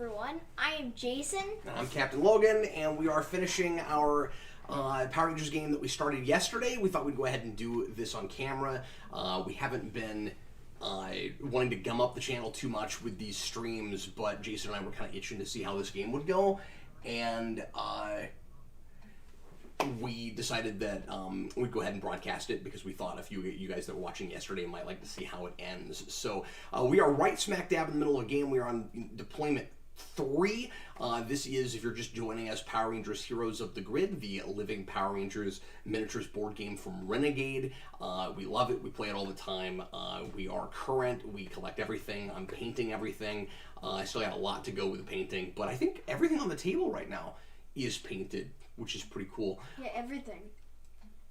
everyone. I am Jason. And I'm Captain Logan, and we are finishing our Power Rangers game that we started yesterday. We thought we'd go ahead and do this on camera. We haven't been wanting to gum up the channel too much with these streams, but Jason and I were kind of itching to see how this game would go, and we decided that we'd go ahead and broadcast it because we thought a few of you guys that were watching yesterday might like to see how it ends. So we are right smack dab in the middle of the game. We are on deployment 3. This is, if you're just joining us, Power Rangers Heroes of the Grid, the living Power Rangers miniatures board game from Renegade. We love it. We play it all the time. We are current. We collect everything. I'm painting everything. I still got a lot to go with the painting, but I think everything on the table right now is painted, which is pretty cool. Yeah, everything.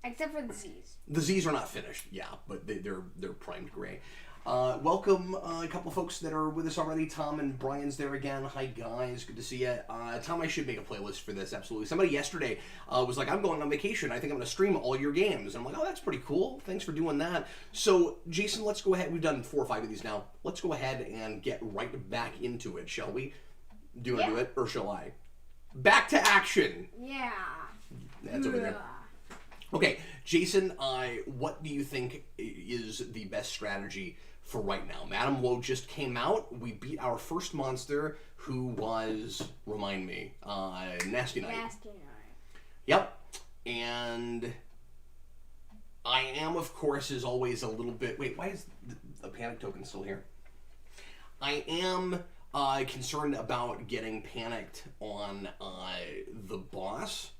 Except for the Z's. The Z's are not finished, yeah, but they're primed gray. Welcome a couple folks that are with us already. Tom and Brian's there again. Hi guys, good to see you. Tom, I should make a playlist for this, absolutely. Somebody yesterday was like, I'm going on vacation. I think I'm going to stream all your games. And I'm like, oh, that's pretty cool. Thanks for doing that. So, Jason, let's go ahead. We've done 4 or 5 of these now. Let's go ahead and get right back into it, shall we? Do you want to do it, or shall I? Back to action. Yeah. That's over there. Okay, Jason, what do you think is the best strategy for right now? Madame Woe just came out. We beat our first monster, who was, remind me, Nasty Knight. Nasty Knight. Yep. And I am, of course, as always, a little bit... Wait, why is the panic token still here? I am concerned about getting panicked on the boss.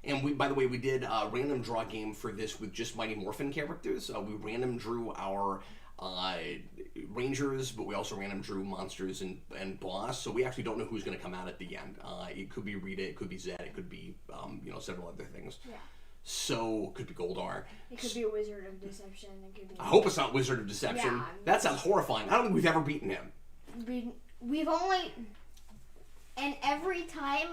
And we, by the way, we did a random draw game for this with just Mighty Morphin characters. We random drew our Rangers, but we also random drew monsters and boss. So we actually don't know who's going to come out at the end. It could be Rita, it could be Zed, it could be several other things. Yeah. So it could be Goldar. It could be a Wizard of Deception. It could be. I hope it's not Wizard of Deception. Yeah, that sounds horrifying. I don't think we've ever beaten him. We've only, and every time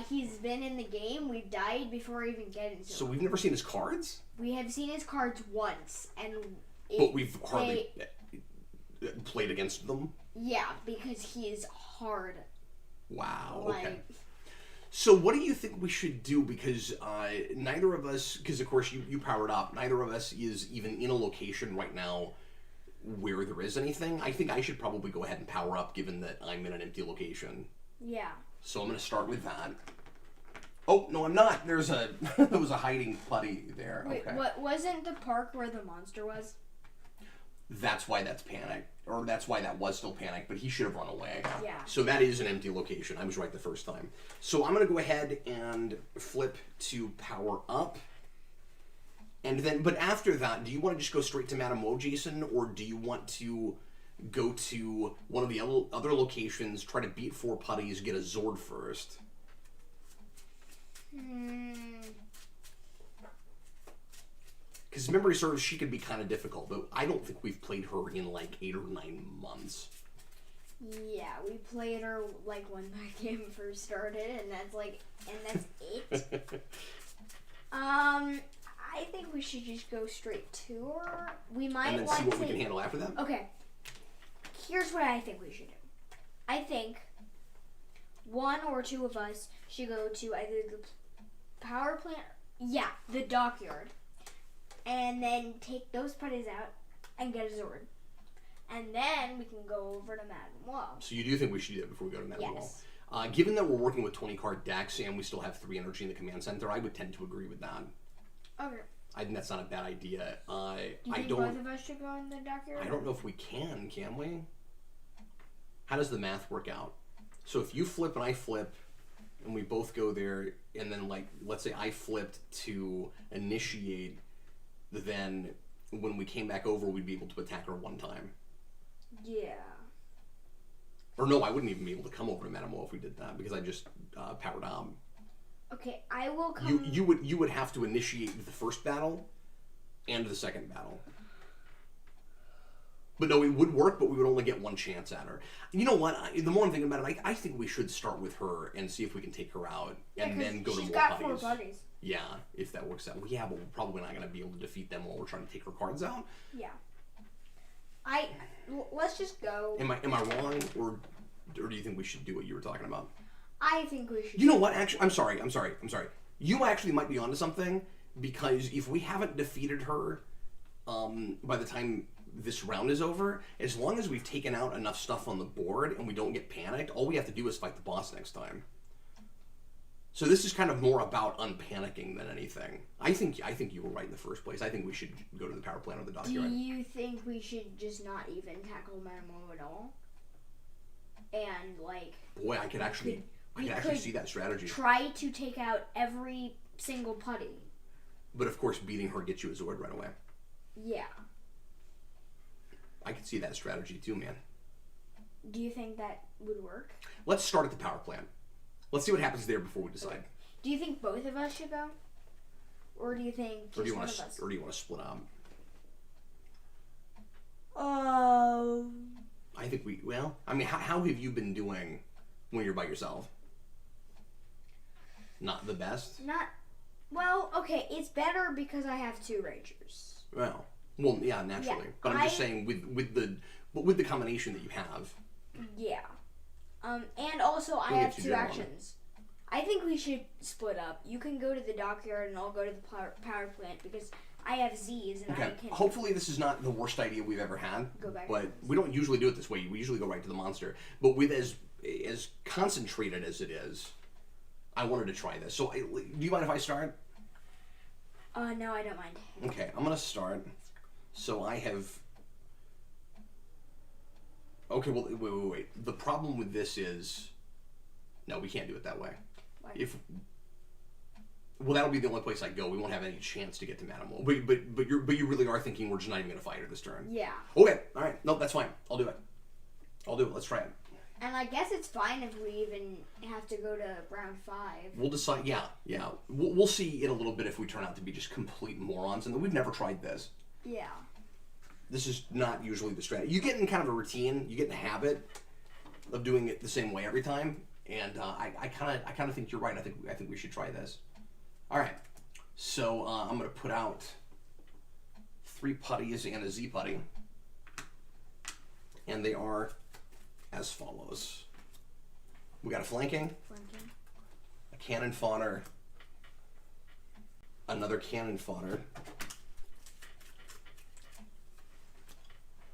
he's been in the game, we've died before even getting to him. So we've never seen his cards? We have seen his cards once, and but we've hardly played against them? Yeah, because he is hard. Wow, okay. So what do you think we should do? Because neither of us, because of course you powered up, neither of us is even in a location right now where there is anything. I think I should probably go ahead and power up, given that I'm in an empty location. Yeah. So I'm going to start with that. Oh, no, I'm not. There was a hiding putty there. Wait, okay. What wasn't the park where the monster was? That's why that's panic. Or that's why that was still panic, but he should have run away. Yeah. So that is an empty location. I was right the first time. So I'm going to go ahead and flip to power up. And then, but after that, do you want to just go straight to Madame Woe, Jason, or do you want to go to one of the other locations, try to beat 4 putties, get a Zord first? Because memory serves, she could be kind of difficult, but I don't think we've played her in like 8 or 9 months. Yeah, we played her like when the game first started, and that's it. I think we should just go straight to her. We might and then see what we can handle after that? Okay. Here's what I think we should do. I think 1 or 2 of us should go to either the power plant, the dockyard, and then take those putties out and get a Zord. And then we can go over to Madame Woe. So you do think we should do that before we go to Madame Woe? Yes. Given that we're working with 20-card decks and we still have 3 energy in the command center, I would tend to agree with that. Okay. I think that's not a bad idea. Do you think both of us should go in the dockyard? I don't know if we can we? How does the math work out? So if you flip and I flip, and we both go there, and then, like, let's say I flipped to initiate, then when we came back over, we'd be able to attack her 1 time. Yeah. Or no, I wouldn't even be able to come over to Madame Woe if we did that, because I just powered on. Okay, I will come... You would have to initiate the first battle and the second battle. But no, it would work, but we would only get 1 chance at her. You know what? The more I'm thinking about it, I think we should start with her and see if we can take her out, and then go to more she's got putties. 4 putties. Yeah, if that works out. Well, yeah, but we're probably not going to be able to defeat them while we're trying to take her cards out. Yeah. Let's just go. Am I wrong, or do you think we should do what you were talking about? I think we should. You know what? Actually, I'm sorry. You actually might be onto something, because if we haven't defeated her by the time this round is over, as long as we've taken out enough stuff on the board and we don't get panicked, all we have to do is fight the boss next time. So this is kind of more about unpanicking than anything. I think you were right in the first place. I think we should go to the power plant or the dockyard. Do you think we should just not even tackle Manamo at all? And like, boy, I could actually see that strategy. Try to take out every single putty. But of course, beating her gets you a Zord right away. Yeah. I could see that strategy too, man. Do you think that would work? Let's start at the power plant. Let's see what happens there before we decide. Okay. Do you think both of us should go? Or do you think just one of us? Or do you want to split up? I think how have you been doing when you're by yourself? Not the best? Well, okay, it's better because I have 2 Rangers. Well, yeah, naturally. Yeah, but I'm just saying with the combination that you have. Yeah. And also I have 2 actions. I think we should split up. You can go to the dockyard and I'll go to the power plant because I have Z's and I can... Hopefully this is not the worst idea we've ever had. Go back. But we don't usually do it this way. We usually go right to the monster. But with as concentrated as it is, I wanted to try this. So do you mind if I start? No, I don't mind. Okay, I'm going to start. So I have... Okay, well, wait. The problem with this is... No, we can't do it that way. Why? Well, that'll be the only place I go. We won't have any chance to get to Manimal. But you really are thinking we're just not even going to fight her this turn. Yeah. Okay, all right. No, that's fine. I'll do it. Let's try it. And I guess it's fine if we even have to go to round 5. We'll decide. Yeah. We'll see in a little bit if we turn out to be just complete morons, and we've never tried this. Yeah. This is not usually the strategy. You get in kind of a routine. You get in a habit of doing it the same way every time. And I kind of think you're right. I think we should try this. All right. So I'm gonna put out 3 putties and a Z putty, and they are as follows. We got a flanking, a cannon fodder, another cannon fodder.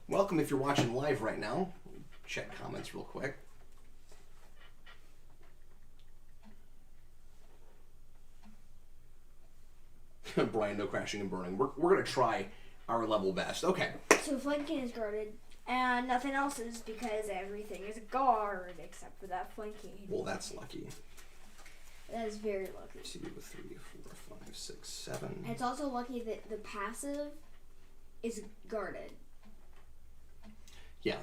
Welcome if you're watching live right now. Check comments real quick. Brian, no crashing and burning. We're going to try our level best. Okay. So flanking is guarded, and nothing else is because everything is guard except for that flanking. Well, that's lucky. That is very lucky. 2, 3, 4, 5, 6, 7. And it's also lucky that the passive is guarded. Yeah.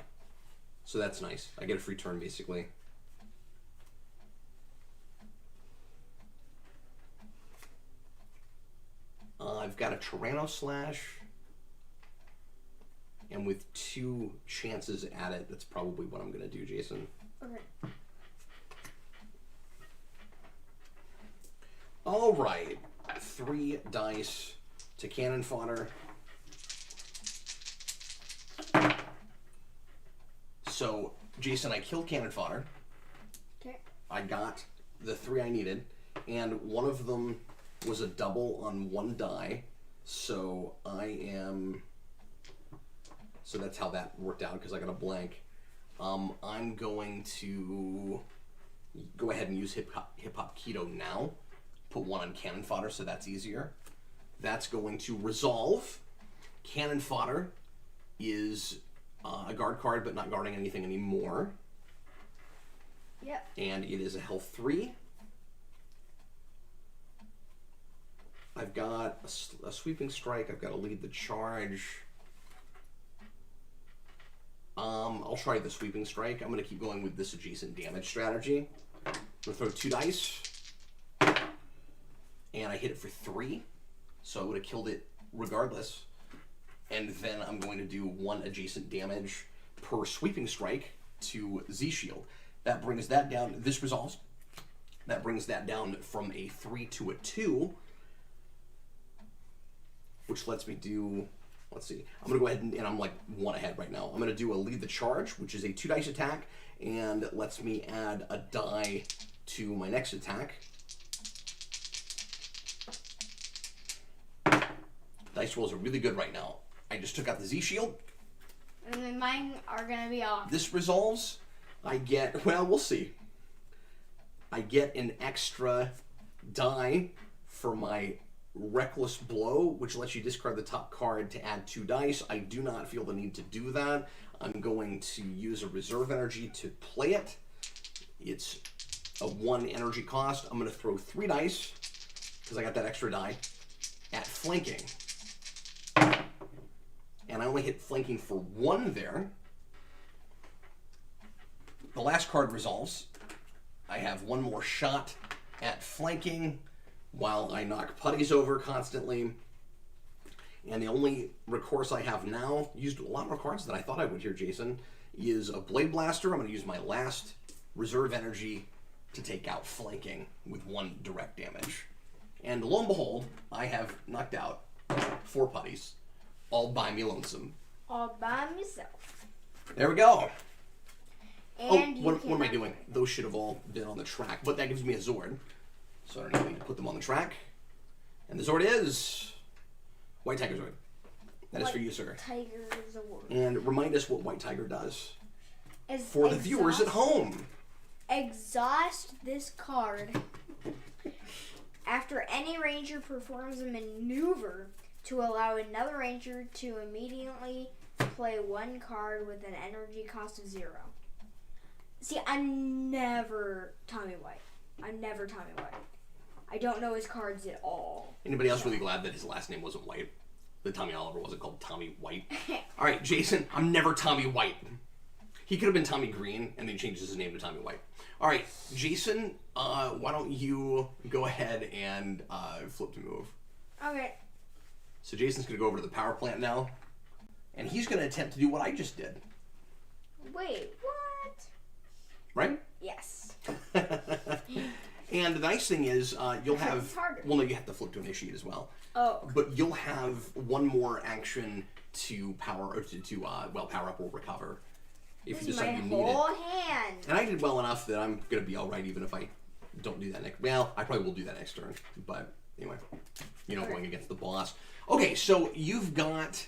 So that's nice. I get a free turn, basically. I've got a Tyranno Slash, and with 2 chances at it, that's probably what I'm going to do, Jason. Okay. All right. 3 dice to cannon fodder. So, Jason, I killed cannon fodder. Okay. I got the 3 I needed, and one of them was a double on 1 die, so so that's how that worked out, because I got a blank. I'm going to go ahead and use Hip Hop Keto now, put 1 on cannon fodder, so that's easier. That's going to resolve. Cannon fodder is a guard card, but not guarding anything anymore. Yep. And it is a health 3. I've got a sweeping strike. I've got to lead the charge. I'll try the sweeping strike. I'm going to keep going with this adjacent damage strategy. I'm going to throw 2 dice. And I hit it for 3. So I would have killed it regardless. And then I'm going to do 1 adjacent damage per sweeping strike to Z Shield. That brings that down. This resolves. That brings that down from a 3 to a 2. Which lets me do let's see. I'm going to go ahead and I'm like one ahead right now. I'm going to do a lead the charge, which is a 2 dice attack, and lets me add a die to my next attack. Dice rolls are really good right now. I just took out the Z shield. And then mine are going to be off. This resolves. I get, well, we'll see. I get an extra die for my Reckless Blow, which lets you discard the top card to add 2 dice. I do not feel the need to do that. I'm going to use a reserve energy to play it. It's a 1 energy cost. I'm going to throw 3 dice, because I got that extra die, at flanking. And I only hit flanking for 1 there. The last card resolves. I have 1 more shot at flanking while I knock putties over constantly. And the only recourse I have now, used a lot more cards than I thought I would here, Jason, is a Blade Blaster. I'm going to use my last reserve energy to take out flanking with 1 direct damage. And lo and behold, I have knocked out 4 putties, all by me lonesome. All by myself. There we go. And what am I doing? Those should have all been on the track, but that gives me a Zord. So I don't need to put them on the track. And the Zord is White Tiger Zord. That is for you, sir. Tiger Zord. And remind us what White Tiger does Is for the viewers at home. Exhaust this card after any ranger performs a maneuver to allow another ranger to immediately play 1 card with an energy cost of 0. See, I'm never Tommy White. I don't know his cards at all. Anybody else really glad that his last name wasn't White? That Tommy Oliver wasn't called Tommy White? All right, Jason, I'm never Tommy White. He could have been Tommy Green, and then he changed his name to Tommy White. All right, Jason, why don't you go ahead and flip to move. Okay. So Jason's going to go over to the power plant now, and he's going to attempt to do what I just did. Wait, what? Right? Yes. And the nice thing is, you'll have... It's harder. Well, no, you have to flip to initiate as well. Oh. But you'll have 1 more action to power, or power up or recover. If This you is decide my you need whole it. hand. And I did well enough that I'm going to be alright even if I don't do that next... Well, I probably will do that next turn. But anyway, going against the boss. Okay, so you've got...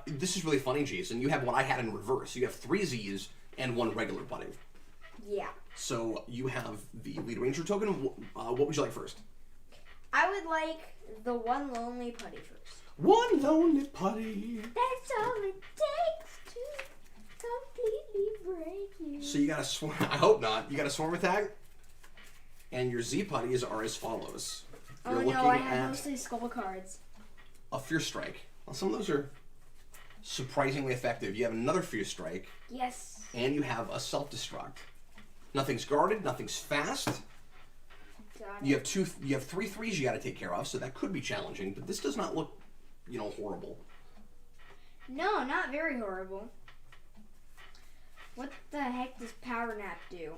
this is really funny, Jason. You have what I had in reverse. You have 3 Zs and 1 regular putty. Yeah. So you have the Lead Ranger token. What would you like first? I would like the 1 lonely putty first. 1 lonely putty. That's all it takes to completely break you. So you got a swarm. I hope not. You got a swarm attack, and your Z putties are as follows. You're Oh looking no, I have at mostly skull cards. a Fierce Strike. Well, some of those are surprisingly effective. You have another Fierce Strike, Yes. and you have a Self-Destruct. Nothing's guarded. Nothing's fast. Got You have 3 threes you got to take care of, so that could be challenging. But this does not look, horrible. No, not very horrible. What the heck does Power Nap do?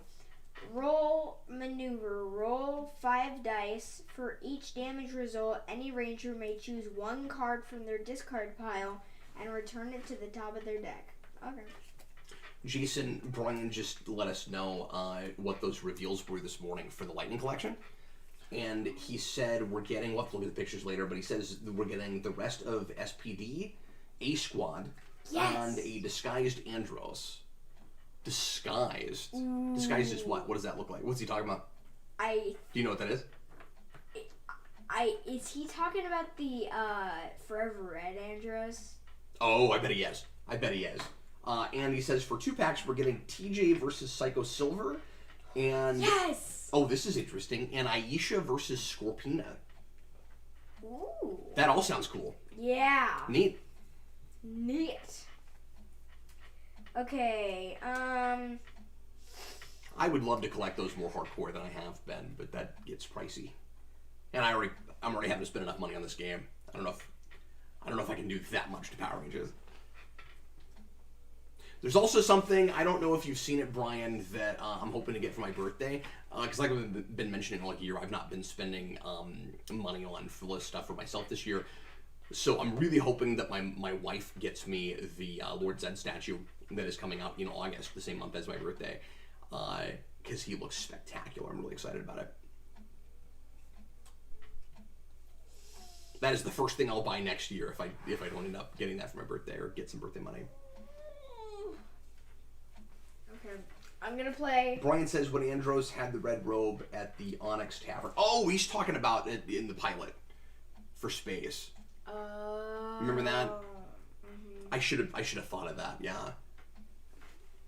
Roll maneuver. Roll 5 dice. For each damage result, any ranger may choose 1 card from their discard pile and return it to the top of their deck. Okay. Jason, Brian just let us know what those reveals were this morning for the Lightning Collection. And he said we'll have to look at the pictures later, but he says we're getting the rest of SPD, A Squad, Yes. and a Disguised Andros. Disguised? Ooh. Disguised is what? What does that look like? What's he talking about? Do you know what that is? Is he talking about the Forever Red Andros? Oh, I bet he is. And he says for 2 packs we're getting TJ versus Psycho Silver, and Yes. oh, this is interesting. And Aisha versus Scorpina. Ooh. That all sounds cool. Yeah. Neat. Okay. I would love to collect those more hardcore than I have been, but that gets pricey. And I'm already having to spend enough money on this game. I don't know if I can do that much to Power Rangers. There's also something, I don't know if you've seen it, Brian, that I'm hoping to get for my birthday. Because like I've been mentioning all year, I've not been spending money on frivolous stuff for myself this year. So I'm really hoping that my wife gets me the Lord Zed statue that is coming out in August, the same month as my birthday, because he looks spectacular. I'm really excited about it. That is the first thing I'll buy next year if I don't end up getting that for my birthday or get some birthday money. Okay, I'm gonna play. Brian says when Andros had the red robe at the Onyx Tavern. Oh, he's talking about it in the pilot for space. Remember that? Mm-hmm. I should have thought of that. Yeah.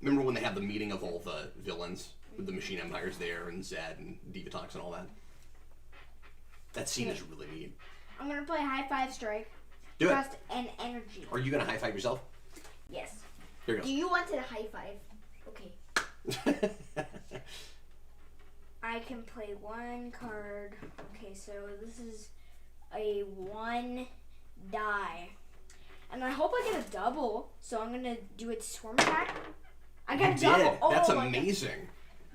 Remember when they have the meeting of all the villains with the Machine Empires there and Zed and Divatox and all that? That scene is really neat. I'm gonna play High Five Strike. Do it. Trust and energy. Are you gonna high five yourself? Yes. Here you go. Do you want to high five? Okay. I can play one card. Okay, so this is a 1 die. And I hope I get a double, so I'm gonna do it swarm attack. I got a double. Oh, that's amazing.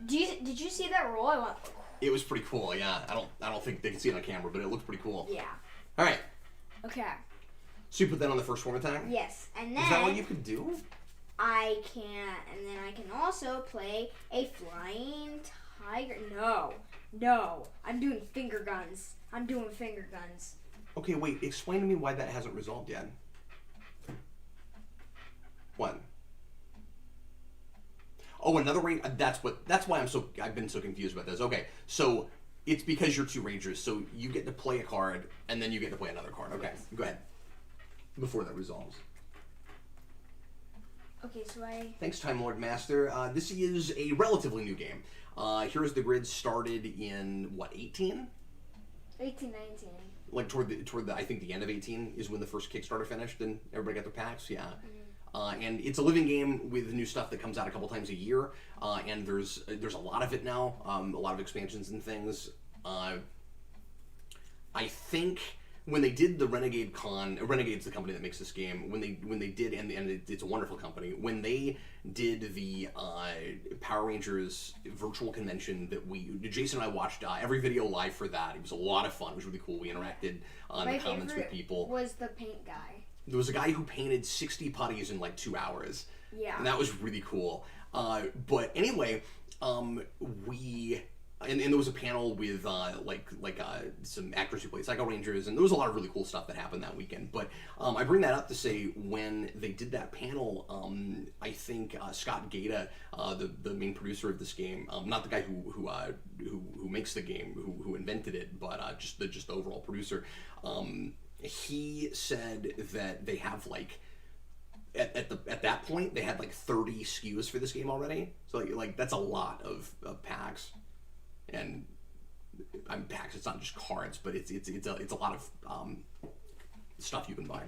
Did you see that roll? I went. It was pretty cool. Yeah, I don't think they can see it on camera, but it looks pretty cool. Yeah. All right. Okay. So you put that on the first swarm attack? Yes, and then is that what you could do? I can, and then I can also play a flying tiger. No, I'm doing finger guns. Okay, wait. Explain to me why that hasn't resolved yet. What? Oh, another range. That's why I've been so confused about this. Okay, so it's because you're 2 rangers, so you get to play a card and then you get to play another card. Okay, yes. Go ahead. Before that resolves. Okay, so Thanks, Time Lord Master. This is a relatively new game. Heroes the Grid started in what, 18? 18, 19. Like toward the I think the end of 18 is when the first Kickstarter finished and everybody got their packs. Yeah. Mm-hmm. And it's a living game with new stuff that comes out a couple times a year. And there's a lot of it now. A lot of expansions and things. I think when they did the Renegade Con, Renegade's the company that makes this game. When they did, and it's a wonderful company. When they did the Power Rangers virtual convention that Jason and I watched every video live for that. It was a lot of fun. It was really cool. We interacted in the comments with people. Was the paint guy? There was a guy who painted 60 putties in like 2 hours. Yeah. And that was really cool. But anyway, and there was a panel with some actors who played Psycho Rangers, and there was a lot of really cool stuff that happened that weekend. But I bring that up to say when they did that panel, I think Scott Gata, the main producer of this game, not the guy who makes the game, who invented it, but just the overall producer, he said that they have like. At that point, they had like 30 SKUs for this game already. So like that's a lot of packs. And I'm packs. It's not just cards, but it's a lot of stuff you can buy.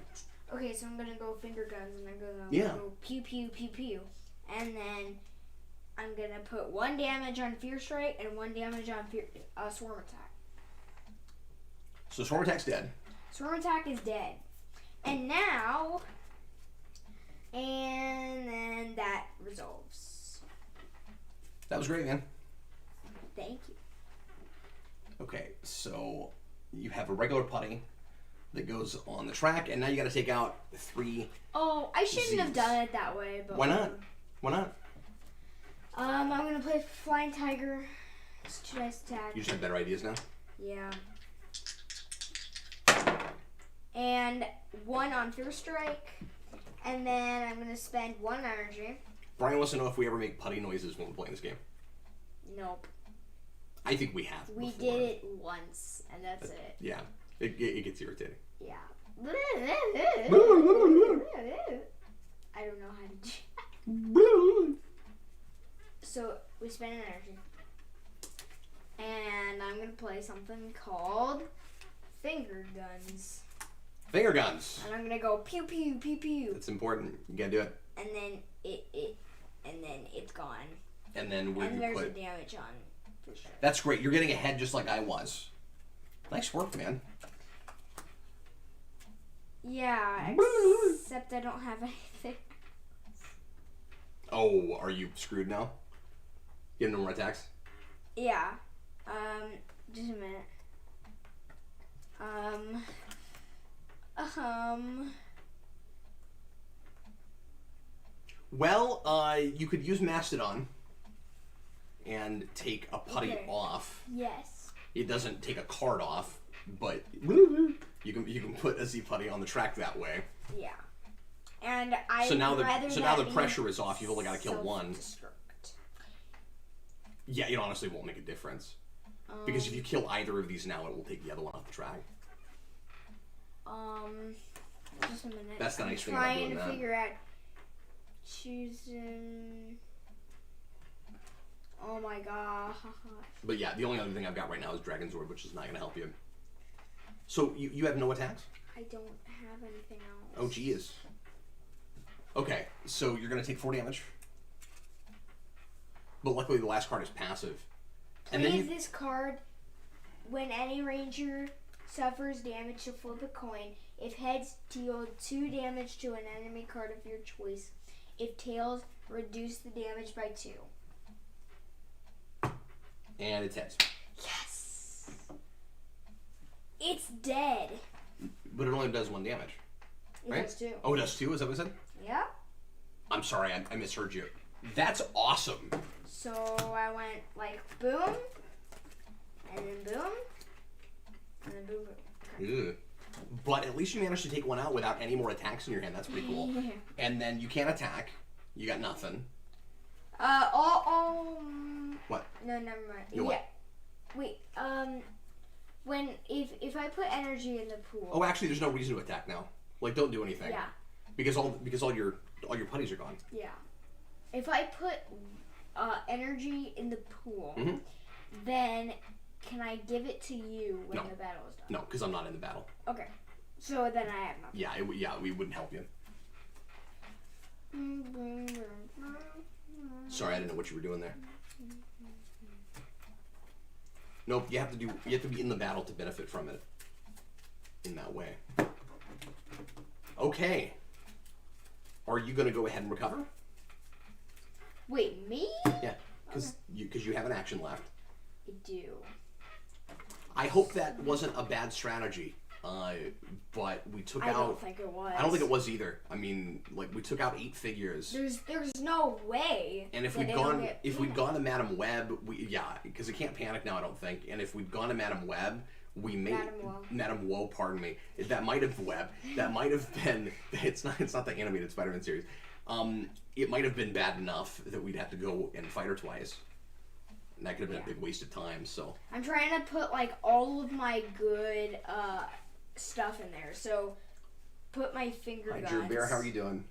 Okay, so I'm gonna go finger guns, and I'm gonna go pew pew pew pew, and then I'm gonna put 1 damage on Fear Strike and 1 damage on Swarm Attack. So Swarm Attack's dead. Swarm Attack is dead, and then that resolves. That was great, man. Thank you. Okay, so you have a regular putty that goes on the track, and now you got to take out 3. Oh, I shouldn't have done it that way. But why not? Why not? I'm gonna play Flying Tiger. It's 2 dice attack. You just have better ideas now. Yeah. And 1 on Fear Strike, and then I'm gonna spend 1 energy. Brian wants to know if we ever make putty noises when we're playing this game. Nope. I think we have. We before. did it once, and that's it. Yeah, it gets irritating. Yeah. I don't know how to do. So we spend an energy, and I'm gonna play something called Finger Guns. Finger guns. And I'm gonna go pew pew pew pew. That's important. You gotta do it. And then it's gone. And then there's a damage on. Sure. That's great. You're getting ahead just like I was. Nice work, man. Yeah, except I don't have anything. Oh, are you screwed now? You have no more attacks? Yeah. Just a minute. Well, you could use Mastodon and take a putty off. Yes. It doesn't take a card off, but you can put a Z putty on the track that way. Yeah. And I now the pressure is off. You've only got to kill one. Yeah, it honestly won't make a difference. Because if you kill either of these now, it will take the other one off the track. Just a minute. That's the nice thing about doing that. Trying to figure out choosing. Oh my god. But yeah, the only other thing I've got right now is Dragon Zord, which is not going to help you. So you have no attacks? I don't have anything else. Oh, geez. Okay, so you're going to take 4 damage. But luckily the last card is passive. Play this card when any ranger suffers damage to flip a coin. If heads, deal 2 damage to an enemy card of your choice. If tails, reduce the damage by 2. And it's heads. Yes! It's dead. But it only does 1 damage. Right? It does 2. Oh, it does 2? Is that what it said? Yeah. I'm sorry, I misheard you. That's awesome. So I went like boom, and then boom, and then boom, boom. Okay. But at least you managed to take one out without any more attacks in your hand. That's pretty cool. Yeah. And then you can't attack. You got nothing. What? No, never mind. You what? Wait. When if I put energy in the pool. Oh, actually, there's no reason to attack now. Like, don't do anything. Yeah. Because all your putties are gone. Yeah. If I put energy in the pool, then can I give it to you when the battle is done? No, because I'm not in the battle. Okay. So then I have nothing. Yeah, we wouldn't help you. Sorry, I didn't know what you were doing there. Nope, you have to be in the battle to benefit from it in that way. Okay. Are you going to go ahead and recover? Wait, me? Yeah, because you have an action left. I do. I hope that wasn't a bad strategy, but we took out... I don't think it was. I don't think it was either. I mean, like, we took out 8 figures. There's no way. And if we'd gone to Madam Web, because it can't panic now, I don't think. And if we'd gone to Madam Web, Madam Woe, pardon me. That might have been. It's not the animated Spider-Man series. It might have been bad enough that we'd have to go and fight her twice. And that could have been a big waste of time. So I'm trying to put like all of my good stuff in there. So put my finger guns. Hi, Drew Bear, how are you doing?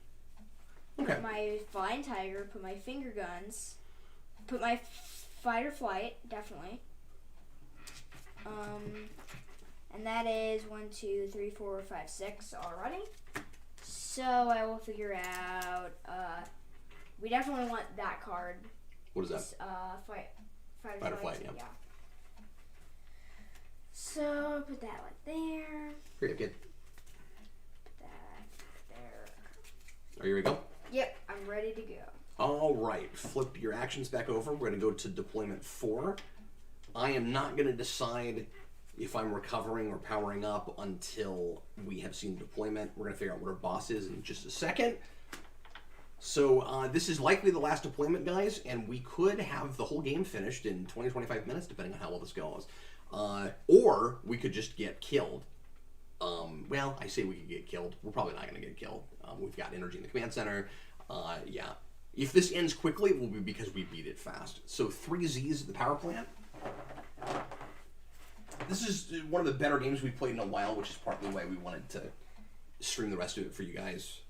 Okay. Put my flying tiger. Put my finger guns. Put my fight or flight, definitely. And that is 1, 2, 3, 4, 5, 6 already. So I will figure out. We definitely want that card. What is that? Fight or flight, yeah. So put that one there. Here, kid. Put that there. Are you ready to go? Yep, I'm ready to go. All right, flip your actions back over. We're going to go to deployment 4. I am not going to decide if I'm recovering or powering up until we have seen deployment. We're going to figure out what our boss is in just a second. So this is likely the last deployment, guys, and we could have the whole game finished in 20-25 minutes, depending on how well this goes. Or we could just get killed. Well, I say we could get killed. We're probably not going to get killed. We've got energy in the command center. Yeah. If this ends quickly, it will be because we beat it fast. So 3 Zs at the power plant. This is one of the better games we've played in a while, which is partly why we wanted to stream the rest of it for you guys.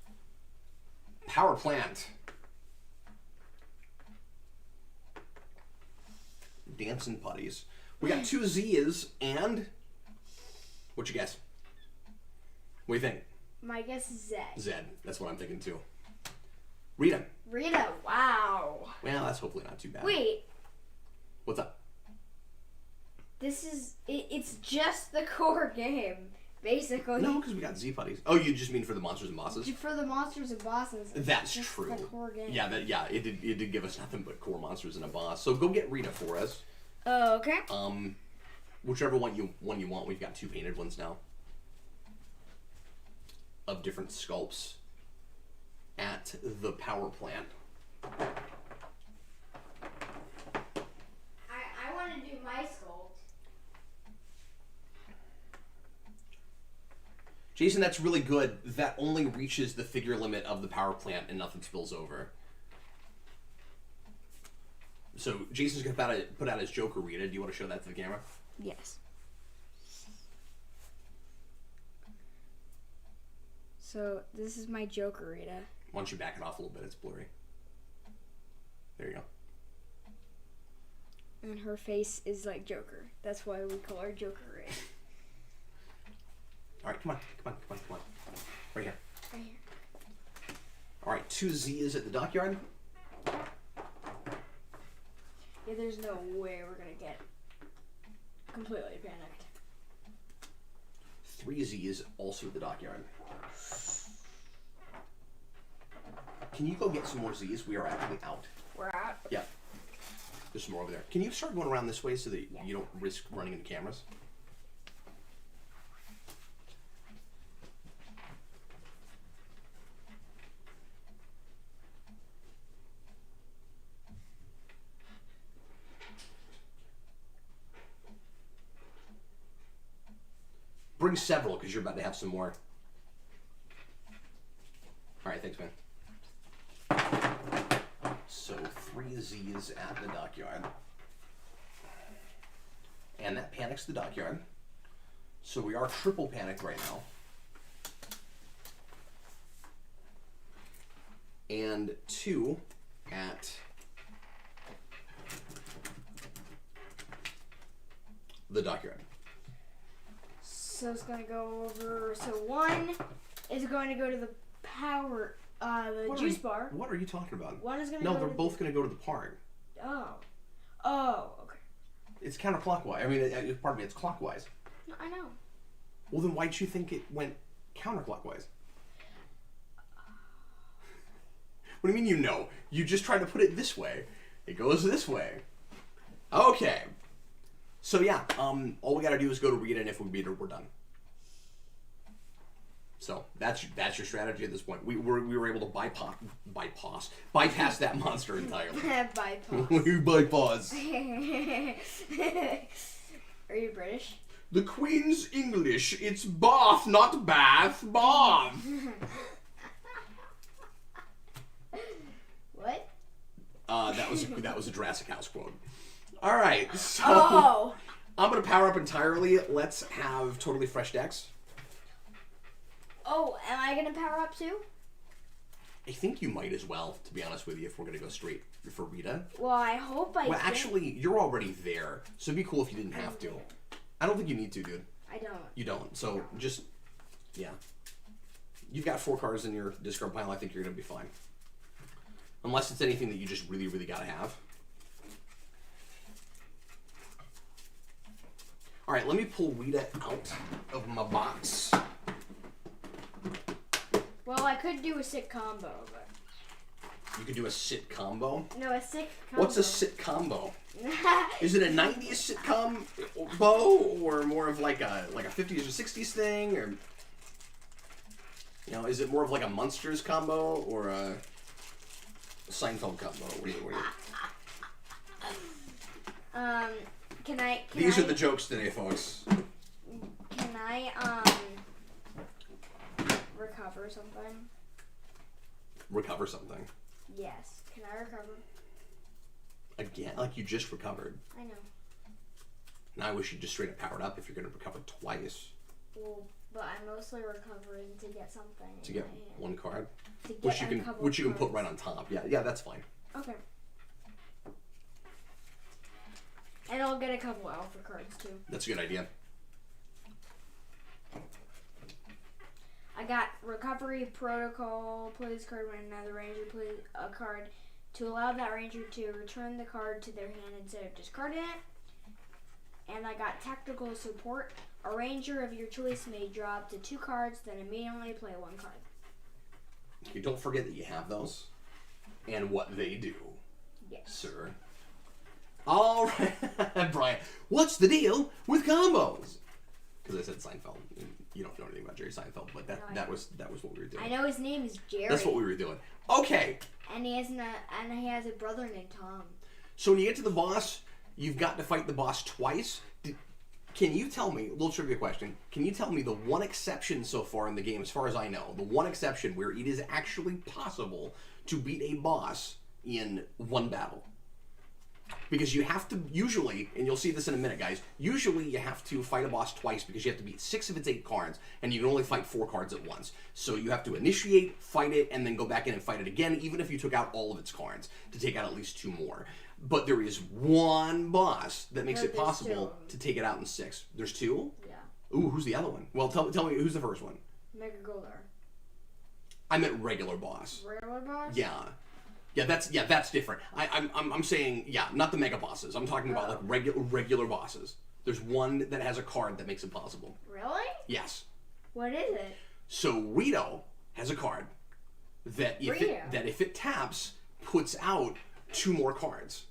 Power plant. Dancing putties. We got 2 Z's and... What you guess? What do you think? My guess is Zed. Zed. That's what I'm thinking too. Rita. Rita, wow. Well, that's hopefully not too bad. Wait. What's up? This is... It's just the core game, basically. No, because we got Z putties. Oh, you just mean for the monsters and bosses? For the monsters and bosses. That's true. The core game. Yeah, it did give us nothing but core monsters and a boss. So go get Rita for us. Okay. Whichever one you want. We've got 2 painted ones now. of different sculpts at the power plant. I want to do my sculpt. Jason, that's really good. That only reaches the figure limit of the power plant and nothing spills over. So Jason's going to put out his Joker Rita. Do you want to show that to the camera? Yes. So this is my Joker Rita. Why don't you back it off a little bit? It's blurry. There you go. And her face is like Joker. That's why we call her Joker Rita. All right, come on. Right here. Right here. All right, 2Z is at the dockyard. Yeah, there's no way we're gonna get completely panicked. 3Z is also at the dockyard. Can you go get some more Z's? We are actually out. We're out? Yeah. There's some more over there. Can you start going around this way so that Yeah. you don't risk running into cameras? Bring several because you're about to have some more. All right, thanks, man. So 3Z's at the dockyard. And that panics the dockyard. So we are triple panicked right now. And 2 at the dockyard. So it's gonna go over. So 1 is going to go to the power, the juice bar. What are you talking about? 1 is gonna No, go they're to both going to go to the park. Oh, okay. It's counterclockwise. I mean, pardon me, it's clockwise. No, I know. Well, then why'd you think it went counterclockwise? What do you mean you know? You just tried to put it this way. It goes this way. Okay. So yeah, all we gotta do is go to Rita, and if we beat her, we're done. So that's your strategy at this point. We were able to bypass that monster entirely. Bypass. We bypass. Are you British? The Queen's English. It's bath, not bath. Bath. What? That was a Jurassic House quote. All right, so Oh. I'm gonna power up entirely. Let's have totally fresh decks. Oh, am I gonna power up too? I think you might as well, to be honest with you, if we're gonna go straight for Rita. Well, I hope I. Well, actually, you're already there, so it'd be cool if you didn't have to. I don't think you need to, dude. I don't. You don't. So just, yeah. You've got 4 cards in your discard pile. I think you're gonna be fine. Unless it's anything that you just really, really gotta have. All right, let me pull Rita out of my box. Well, I could do a sick combo, but. You could do a sit combo. No, a sick combo. What's a sit combo? Is it a 90s sitcom bow, or more of like a 50s or 60s thing, or is it more of like a Munsters combo or a Seinfeld combo? What do you? These are the jokes today, folks. Can I recover something? Recover something. Yes. Can I recover? Again, like you just recovered. I know. Now I wish you just straight up powered up if you're going to recover twice. Well, but I'm mostly recovering to get something. To get one card? To get Which you can put right on top. Yeah, that's fine. Okay. And I'll get a couple alpha cards too. That's a good idea. I got Recovery Protocol. Play this card when another ranger plays a card to allow that ranger to return the card to their hand instead of discarding it. And I got Tactical Support. A ranger of your choice may drop to 2 cards, then immediately play 1 card. You don't forget that you have those and what they do. Yes. Sir. All right, Brian. What's the deal with combos? Because I said Seinfeld. You don't know anything about Jerry Seinfeld, but that was what we were doing. I know his name is Jerry. That's what we were doing. Okay. And he has a brother named Tom. So when you get to the boss, you've got to fight the boss twice. Can you tell me, a little trivia question, can you tell me the one exception so far in the game, as far as I know, the one exception where it is actually possible to beat a boss in one battle? Because you have to, usually, and you'll see this in a minute, guys, usually you have to fight a boss twice because you have to beat 6 of its 8 cards, and you can only fight 4 cards at once. So you have to initiate, fight it, and then go back in and fight it again, even if you took out all of its cards, to take out at least 2 more. But there is one boss that makes it possible to take it out in 6. There's 2? Yeah. Ooh, who's the other one? Well, tell me, who's the first one? Mega Golder. I meant regular boss. Regular boss? Yeah. Yeah, that's different. I'm saying, yeah, not the mega bosses. I'm talking about like regular bosses. There's one that has a card that makes it possible. Really? Yes. What is it? So Rito has a card that if it taps, puts out 2 more cards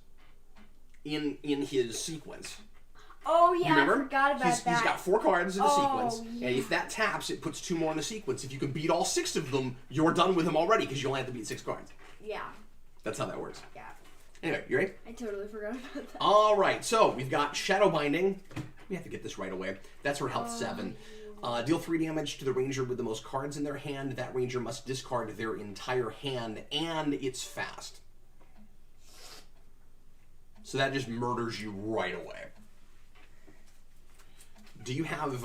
in his sequence. Oh yeah, remember? I forgot about that. He's got 4 cards in the sequence, yeah. and if that taps, it puts 2 more in the sequence. If you can beat all 6 of them, you're done with him already because you only have to beat 6 cards. Yeah. That's how that works. Yeah. Anyway, you ready? I totally forgot about that. All right, so we've got Shadow Binding. We have to get this right away. That's her health 7. Deal 3 damage to the ranger with the most cards in their hand. That ranger must discard their entire hand, and it's fast. So that just murders you right away. Do you have,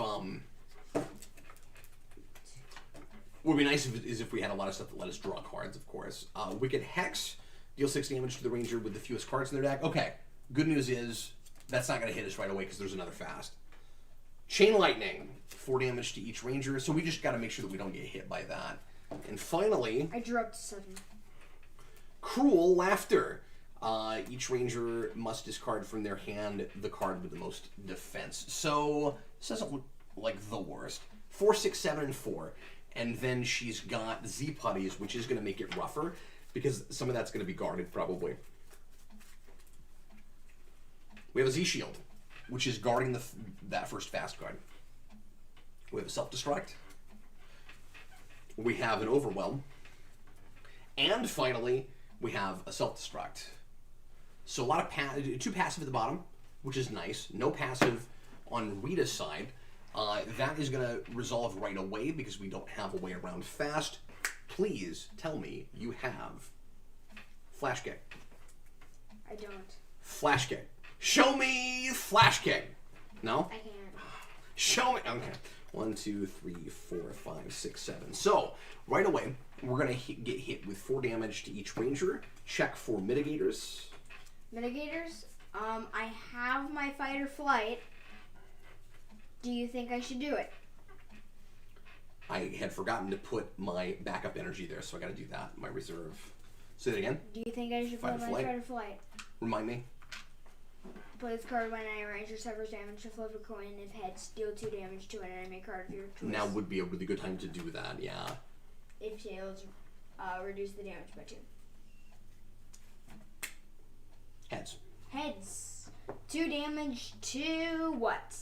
would be nice if we had a lot of stuff that let us draw cards, of course. Wicked Hex, deal 6 damage to the ranger with the fewest cards in their deck. Okay, good news is that's not going to hit us right away because there's another fast. Chain Lightning, 4 damage to each ranger, so we just got to make sure that we don't get hit by that. And finally, I drew up to 7. Cruel Laughter. Each ranger must discard from their hand the card with the most defense. So this doesn't look like the worst. 4, 6, 7, and 4. And then she's got Z Putties, which is going to make it rougher, because some of that's going to be guarded, probably. We have a Z Shield, which is guarding that first fast card. We have a Self-Destruct. We have an Overwhelm. And finally, we have a Self-Destruct. So a lot of 2 passive at the bottom, which is nice. No passive on Rita's side. That is going to resolve right away because we don't have a way around fast. Please tell me you have Flash Kick. I don't. Flash Kick. Show me Flash Kick. No? I can't. Show me. Okay. 1, 2, 3, 4, 5, 6, 7. So, right away, we're going to get hit with 4 damage to each ranger. Check for mitigators. Mitigators? I have my fight or flight. Do you think I should do it? I had forgotten to put my backup energy there, so I got to do that. My reserve. Say that again. Do you think I should play my fight or flight? Remind me. Play this card when a ranger suffers damage to flip a coin. If heads, deal 2 damage to an enemy card of your choice. Now would be a really good time to do that, yeah. If tails, reduce the damage by 2. Heads. Heads. 2 damage to what?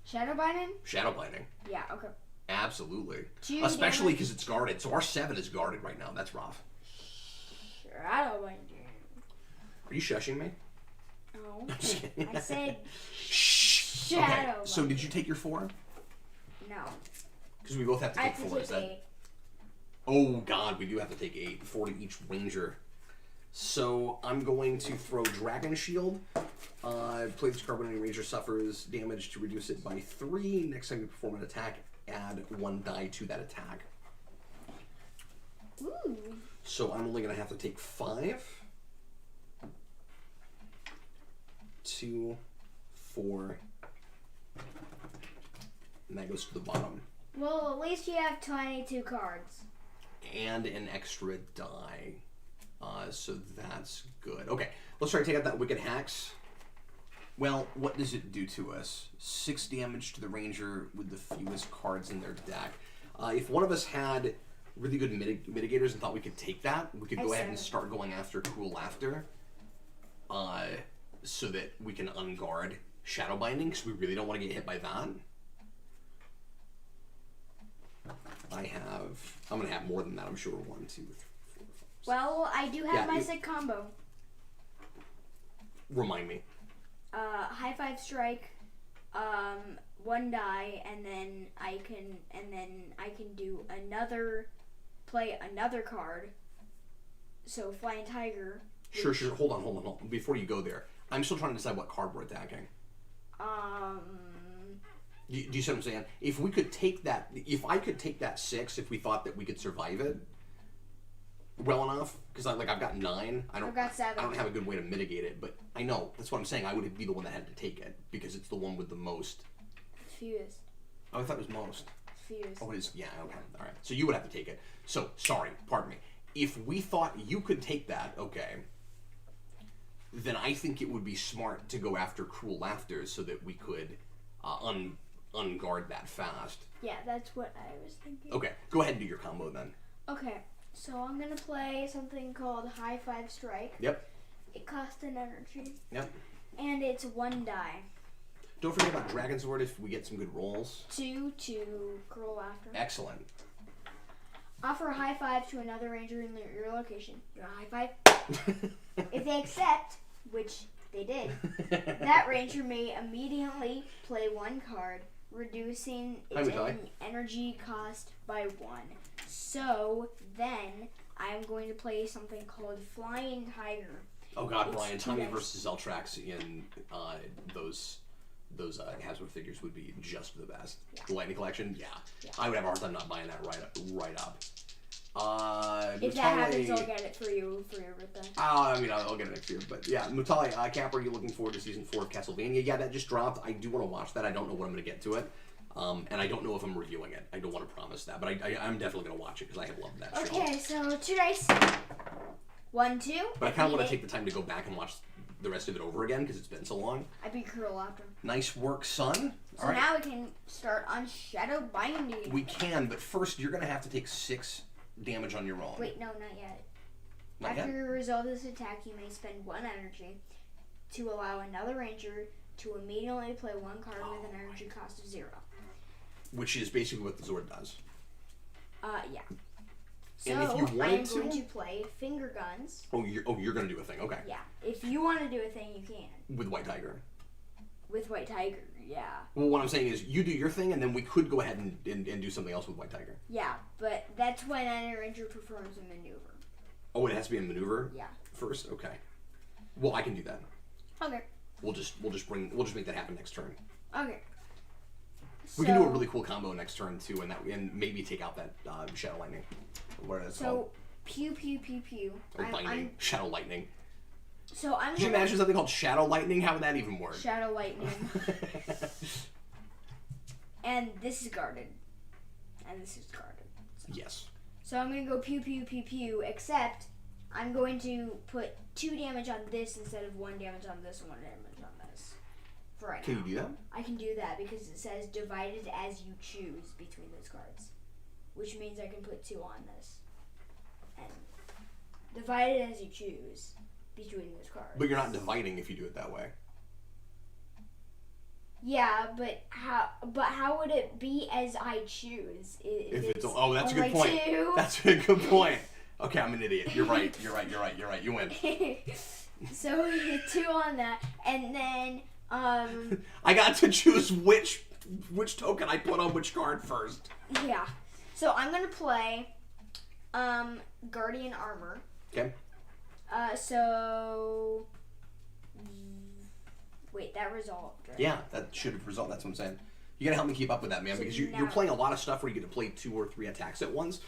Shadow Binding? Shadow Binding. Yeah, okay. Absolutely. 2 Especially because it's guarded. So our 7 is guarded right now. That's rough. Shadow Binding. Are you shushing me? No. I said shh. Shadow Okay. Binding. So did you take your 4? No. Because we both have to I take have to 4. take Is that? 8. Oh God, we do have to take 8. 4 to each ranger. So I'm going to throw Dragon Shield. Play this card when any ranger suffers damage to reduce it by 3. Next time you perform an attack, add 1 die to that attack. Ooh. So I'm only going to have to take 5. 2, 4. And that goes to the bottom. Well, at least you have 22 cards. And an extra die. So that's good. Okay, let's try to take out that Wicked Hex. Well, what does it do to us? 6 damage to the ranger with the fewest cards in their deck. If one of us had really good mitigators and thought we could take that, we could go ahead and start going after Cruel Laughter. So that we can unguard Shadow Binding, because we really don't want to get hit by that. I'm gonna have more than that. I'm sure. 1, 2, 3, 4, 5. Well, I do have my sick combo. Remind me. High five strike, 1 die, and then I can do play another card. So Flying Tiger. Sure. Hold on. Before you go there, I'm still trying to decide what card we're attacking. Do you see what I'm saying? If we could take that, if I could take that 6, if we thought that we could survive it well enough, because I've got 9. I've got 7. I don't have a good way to mitigate it, but I know that's what I'm saying. I would be the one that had to take it because it's the one with the most. Fused. Oh, I thought it was most. Fused. Oh, it is. Yeah. Okay. All right. So you would have to take it. So sorry. Pardon me. If we thought you could take that, okay, then I think it would be smart to go after Cruel Laughter so that we could unguard that fast. Yeah, that's what I was thinking. Okay, go ahead and do your combo then. Okay, so I'm gonna play something called High Five Strike. Yep. It costs an energy. Yep. And it's 1 die. Don't forget about Dragon Sword if we get some good rolls. 2 to Cruel Laughter. Excellent. Offer a high five to another ranger in your location. Your high five. If they accept, which they did, that ranger may immediately play 1 card, reducing its energy cost by 1. So then I'm going to play something called Flying Tiger. Oh God, Brian! Tommy versus Zeltrax in those Hasbro figures would be just the best. Yeah. The Lightning Collection, yeah. I would have a hard time not buying that right up. If that happens, I'll get it for you for your birthday. I mean, I'll get it next year. But yeah, Mutali, Cap, are you looking forward to season 4 of Castlevania? Yeah, that just dropped. I do want to watch that. I don't know when I'm going to get to it. And I don't know if I'm reviewing it. I don't want to promise that. But I'm definitely going to watch it because I have loved that show. Okay, so 2 dice. 1, 2. But I kind of want to take the time to go back and watch the rest of it over again because it's been so long. I beat Cruel Laughter. Nice work, son. So now we can start on Shadow Binding. We can, but first you're going to have to take 6 damage on your own. Wait, no, not yet. Not After yet? you resolve this attack, you may spend 1 energy to allow another ranger to immediately play 1 card with an energy cost of 0. Which is basically what the Zord does. Yeah. So And if you wanted I'm going to play Finger Guns. Oh, you're going to do a thing. Okay. Yeah. If you want to do a thing, you can. With White Tiger. With White Tiger, yeah. Well, what I'm saying is you do your thing, and then we could go ahead and do something else with White Tiger. Yeah, but that's when any ranger performs a maneuver. Oh, it has to be a maneuver? Yeah. First? Okay. Well, I can do that. Okay. We'll just make that happen next turn. Okay. We can do a really cool combo next turn too, and maybe take out that Shadow Lightning. What is it called? Pew pew pew pew. Or Lightning. Shadow Lightning. So I'm. Could you imagine something called Shadow Lightning? How would that even work? Shadow Lightning. And this is guarded. And this is guarded. So. Yes. So I'm gonna go pew pew pew pew. Except I'm going to put 2 damage on this instead of 1 damage on this and 1 damage on this. For right now. Can you do that? I can do that because it says divided as you choose between those cards. Which means I can put 2 on this. And divided as you choose between those cards. But you're not dividing if you do it that way. Yeah, but how would it be as I choose? If it's that's a good point. 2? That's a good point. Okay, I'm an idiot. You're right. You're right. You win. So we get 2 on that, and then I got to choose which token I put on which card first. Yeah. So I'm gonna play Guardian Armor. Okay. So wait, that resolved, right? Yeah, that should have resolved. That's what I'm saying. You gotta help me keep up with that, man, So because you're playing a lot of stuff where you get to play 2 or 3 attacks at once,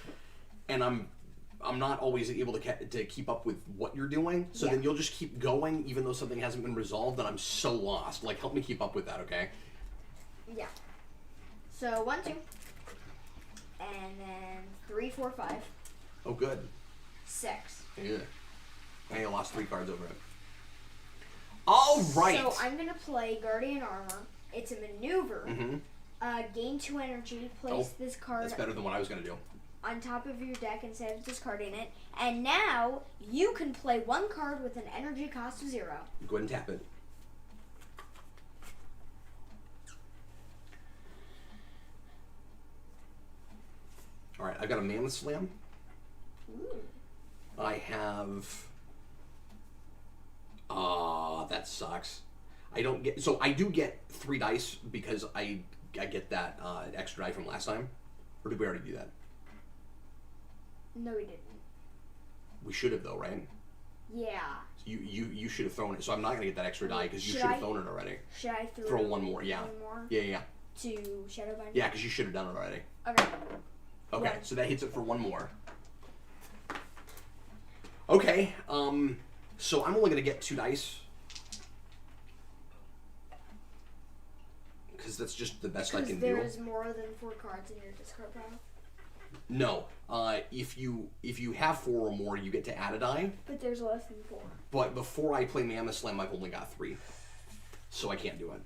and I'm not always able to keep up with what you're doing. So then you'll just keep going, even though something hasn't been resolved, and I'm so lost. Like, help me keep up with that, okay? Yeah. So 1, 2, and then 3, 4, 5. Oh, good. 6. Yeah. I lost 3 cards over it. All right. So I'm gonna play Guardian Armor. It's a maneuver. Mm-hmm. Gain 2 energy. Place this card. That's better than what I was gonna do. On top of your deck instead of discarding it. And now you can play 1 card with an energy cost of 0. Go ahead and tap it. All right, I've got a Mammoth Slam. Ooh. I have. That sucks. I don't get. So I do get 3 dice because I get that extra die from last time. Or did we already do that? No, we didn't. We should have though, right? Yeah. You should have thrown it. So I'm not gonna get that extra die because you should have thrown it already. Should I throw one more? Yeah. One more? Yeah. To Shadowbind? Yeah, because you should have done it already. Okay. Okay, Yeah. so that hits it for 1 more. Okay, so I'm only gonna get 2 dice. Because that's just the best I can do. There is more than 4 cards in your discard pile. No, if you have 4 or more, you get to add a die. But there's less than 4. But before I play Mammoth Slam, I've only got 3, so I can't do it.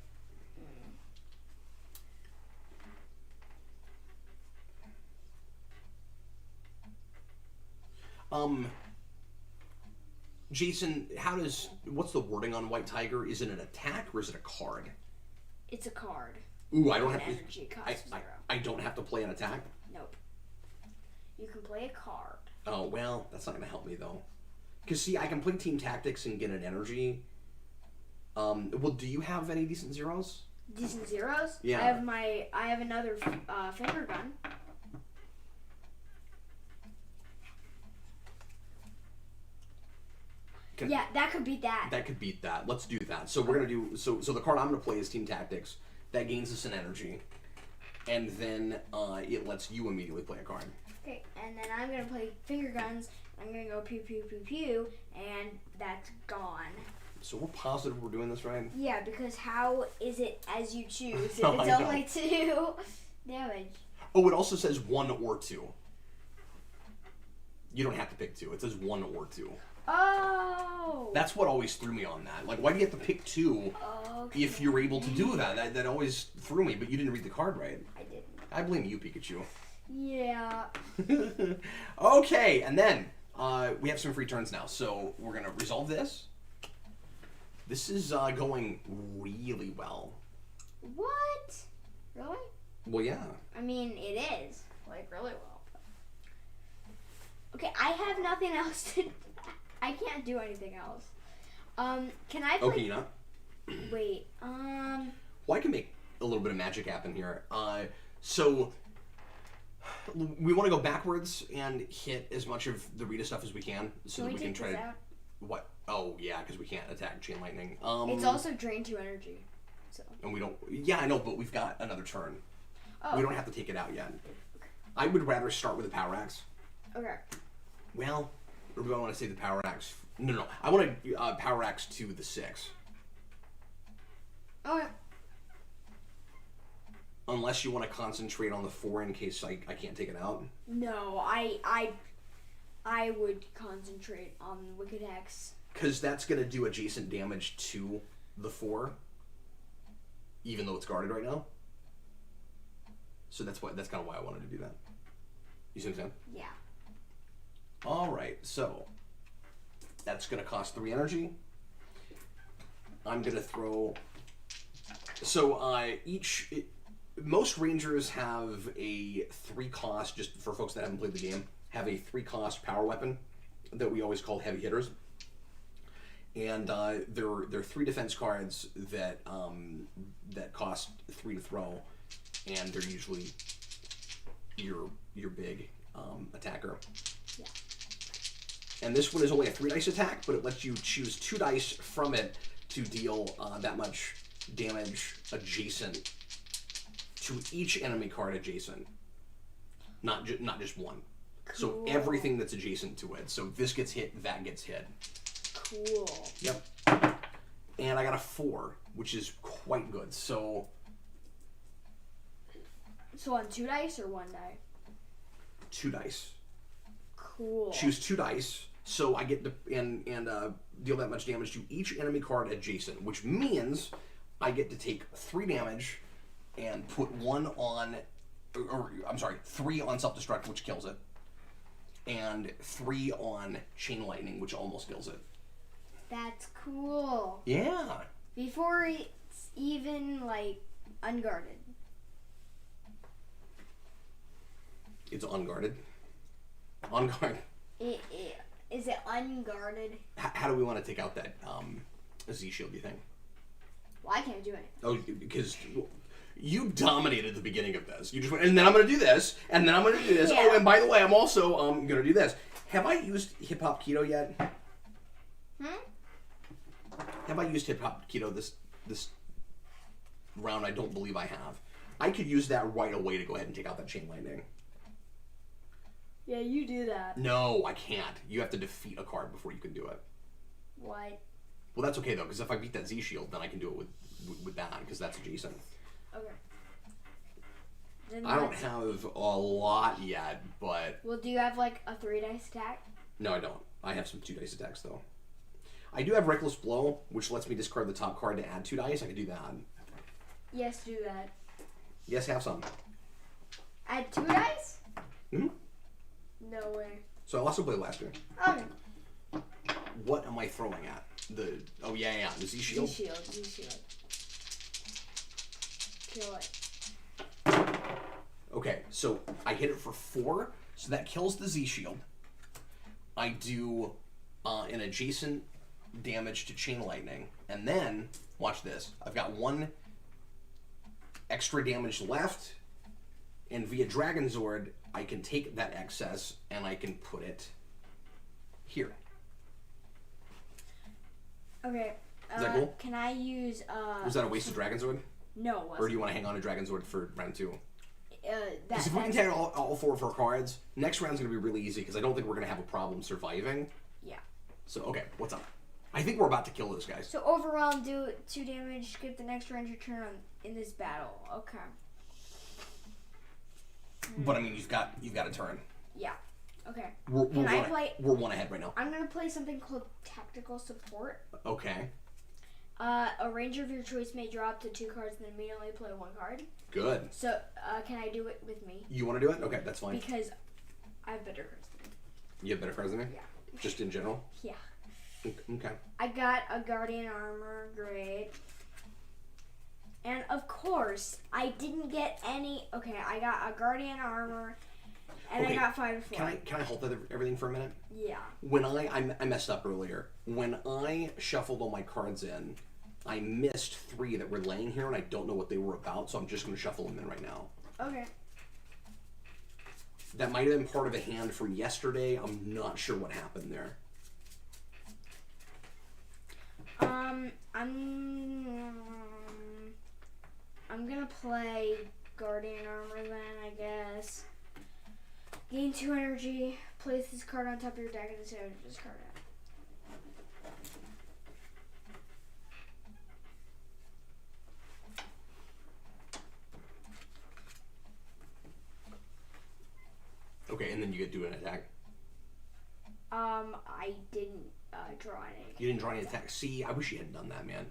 Jason, what's the wording on White Tiger? Is it an attack or is it a card? It's a card. Ooh, I don't have energy costs 0. I don't have to play an attack? Nope. You can play a card. Oh, well, that's not going to help me, though. Because, see, I can play Team Tactics and get an energy. Well, do you have any decent zeros? Decent zeros? Yeah. I have another finger gun. Yeah, that could beat that. That could beat that. Let's do that. So we're going to do... So the card I'm going to play is Team Tactics. That gains us an energy. And then it lets you immediately play a card. Okay, and then I'm going to play finger guns. I'm going to go pew, pew, pew, pew, and that's gone. So we're positive we're doing this right? Yeah, because how is it as you choose if No, it's I know. only 2 damage? Oh, it also says 1 or 2. You don't have to pick 2. It says 1 or 2. Oh! That's what always threw me on that. Like, why do you have to pick 2 if you're able to do that? That always threw me, but you didn't read the card right. I didn't. I blame you, Pikachu. Yeah. Okay, and then we have some free turns now, so we're going to resolve this. This is going really well. What? Really? Well, yeah. I mean, it is. Like, really well. Okay, I have nothing else to... I can't do anything else. Can I play... Okay, you know. Wait, Well, I can make a little bit of magic happen here. So... We want to go backwards and hit as much of the Rita stuff as we can, so that we can try to... out? What? Oh, yeah, because we can't attack Chain Lightning. It's also drain 2 energy. So. And we don't... Yeah, I know, but we've got another turn. Oh. We don't have to take it out yet. I would rather start with a Power Axe. Okay. Well, or do I want to say the Power Axe? No. I want to Power Axe to the 6. Okay. Unless you want to concentrate on the 4 in case I can't take it out. No, I would concentrate on Wicked Hex. Because that's going to do adjacent damage to the 4. Even though it's guarded right now. So that's kind of why I wanted to do that. You see what I'm saying? Yeah. Alright, so that's going to cost 3 energy. I'm going to throw... So most rangers have a 3 cost, just for folks that haven't played the game, have a 3 cost power weapon that we always call heavy hitters. And they're 3 defense cards that cost 3 to throw, and they're usually your big attacker. Yeah. And this one is only a 3 dice attack, but it lets you choose 2 dice from it to deal that much damage adjacent to each enemy card adjacent. Not just one. Cool. So everything that's adjacent to it. So this gets hit, that gets hit. Cool. Yep. And I got a 4, which is quite good. So on 2 dice or 1 die? 2 dice. Cool. Choose 2 dice, so I get to and deal that much damage to each enemy card adjacent, which means I get to take 3 damage and put 1 on, or I'm sorry, 3 on self-destruct, which kills it, and 3 on chain lightning, which almost kills it. That's cool. Yeah. Before it's even like unguarded. It's unguarded. Unguarded. Is it unguarded? How do we want to take out that Z shield, do you think? Well, I can't do it. Oh, because you dominated the beginning of this. You just went, and then I'm going to do this, and then I'm going to do this. Yeah. Oh, and by the way, I'm also going to do this. Have I used Hip Hop Keto yet? Have I used Hip Hop Keto this round? I don't believe I have. I could use that right away to go ahead and take out that Chain Lightning. Yeah, you do that. No, I can't. You have to defeat a card before you can do it. What? Well, that's okay, though, because if I beat that Z shield, then I can do it with that, because that's adjacent. Okay. Then I don't have a lot yet, but... Well, do you have, like, a 3-dice attack? No, I don't. I have some 2-dice attacks, though. I do have Reckless Blow, which lets me discard the top card to add 2 dice. I can do that. Yes, do that. Yes, have some. Add 2 dice? Hmm? No way. So I also play last year. Okay. What am I throwing at? The Z shield? Z shield. Kill it. Okay, so I hit it for 4, so that kills the Z shield. I do an adjacent damage to Chain Lightning, and then, watch this, I've got 1 extra damage left, and via Dragon Zord, I can take that excess, and I can put it here. Okay. Is that cool? Can I use Was that a waste of Dragon Zord? No, it wasn't. Or do you want to hang on to Dragon Zord for round 2? Because if we can take all 4 of our cards, next round's going to be really easy, because I don't think we're going to have a problem surviving. Yeah. So, okay, what's up? I think we're about to kill those guys. So overall, do 2 damage, skip the next range turn in this battle. Okay. But I mean, you've got a turn. Yeah. Okay. We're one ahead right now. I'm gonna play something called Tactical Support. Okay. A ranger of your choice may draw up to 2 cards and immediately play 1 card. Good. So, can I do it with me? You want to do it? Okay, that's fine. Because I have better cards than you. You have better cards than me? Yeah. Just in general? Yeah. Okay. I got a Guardian Armor, great. And of course, I didn't get any. Okay, I got a Guardian Armor, and I got 5 to 4. Can I halt everything for a minute? Yeah. When I messed up earlier. When I shuffled all my cards in, I missed 3 that were laying here, and I don't know what they were about, so I'm just going to shuffle them in right now. Okay. That might have been part of a hand from yesterday. I'm not sure what happened there. I'm gonna play Guardian Armor then, I guess. Gain 2 energy. Place this card on top of your deck instead of discard it. Okay, and then you get to do an attack. I didn't draw any. You didn't draw any attacks. See, I wish you hadn't done that, man.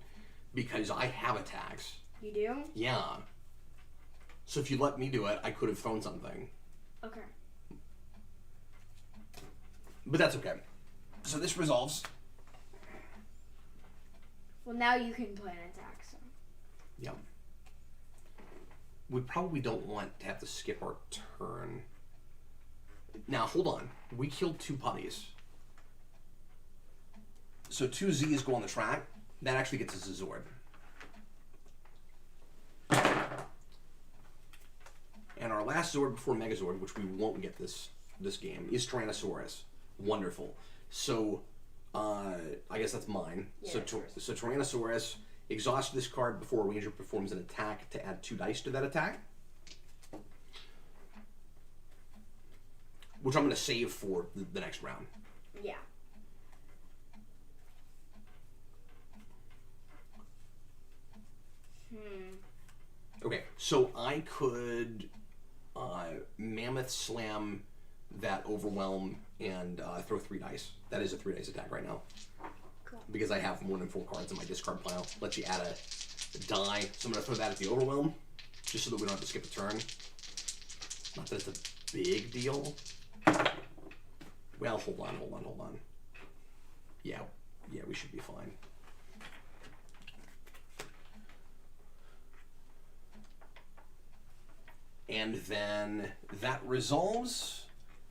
Because I have attacks. You do? Yeah. So if you let me do it, I could have thrown something. Okay. But that's okay. So this resolves. Well, now you can play an attack, so. Yeah. We probably don't want to have to skip our turn. Now, hold on. We killed 2 putties. So 2 Z's go on the track. That actually gets us a Zord. And our last Zord before Megazord, which we won't get this game, is Tyrannosaurus. Wonderful. So, I guess that's mine. Yeah, So Tyrannosaurus, exhaust this card before a ranger performs an attack to add 2 dice to that attack. Which I'm going to save for the next round. Yeah. Okay, so I could Mammoth Slam that Overwhelm and throw 3 dice. That is a 3 dice attack right now. Cool. Because I have more than 4 cards in my discard pile. Let you add a die. So I'm going to throw that at the Overwhelm, just so that we don't have to skip a turn. Not that it's a big deal. Well, hold on. Yeah, we should be fine. And then that resolves,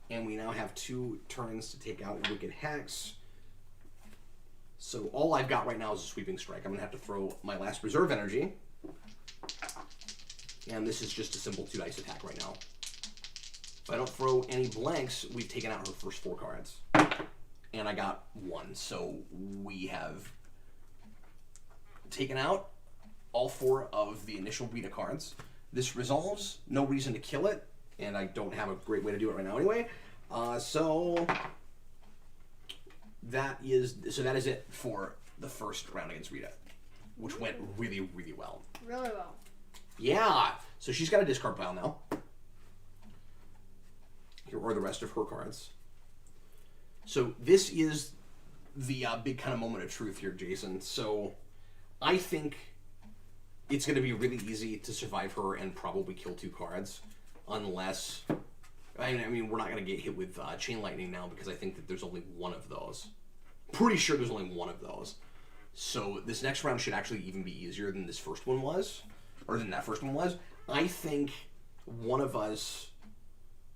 and we now have 2 turns to take out Wicked Hex. So all I've got right now is a Sweeping Strike. I'm going to have to throw my last reserve energy. And this is just a simple 2 dice attack right now. If I don't throw any blanks, we've taken out her first 4 cards. And I got 1, so we have taken out all 4 of the initial Rita cards. This resolves, no reason to kill it, and I don't have a great way to do it right now anyway. So that is it for the first round against Rita, which went really, really well. Really well. Yeah. So she's got a discard pile now. Here are the rest of her cards. So this is the big kind of moment of truth here, Jason. So I think it's going to be really easy to survive her and probably kill 2 cards, unless... I mean, we're not going to get hit with Chain Lightning now because I think that there's only 1 of those. Pretty sure there's only 1 of those. So this next round should actually even be easier than this first one was, or than that first one was. I think one of us...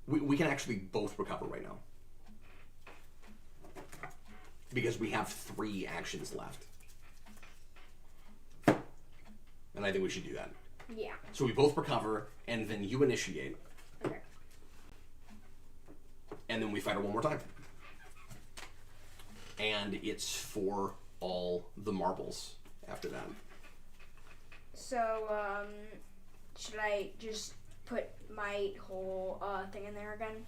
We can actually both recover right now. Because we have 3 actions left. And I think we should do that. Yeah. So we both recover, and then you initiate. Okay. And then we fight her one more time. And it's for all the marbles after that. So, should I just put my whole thing in there again?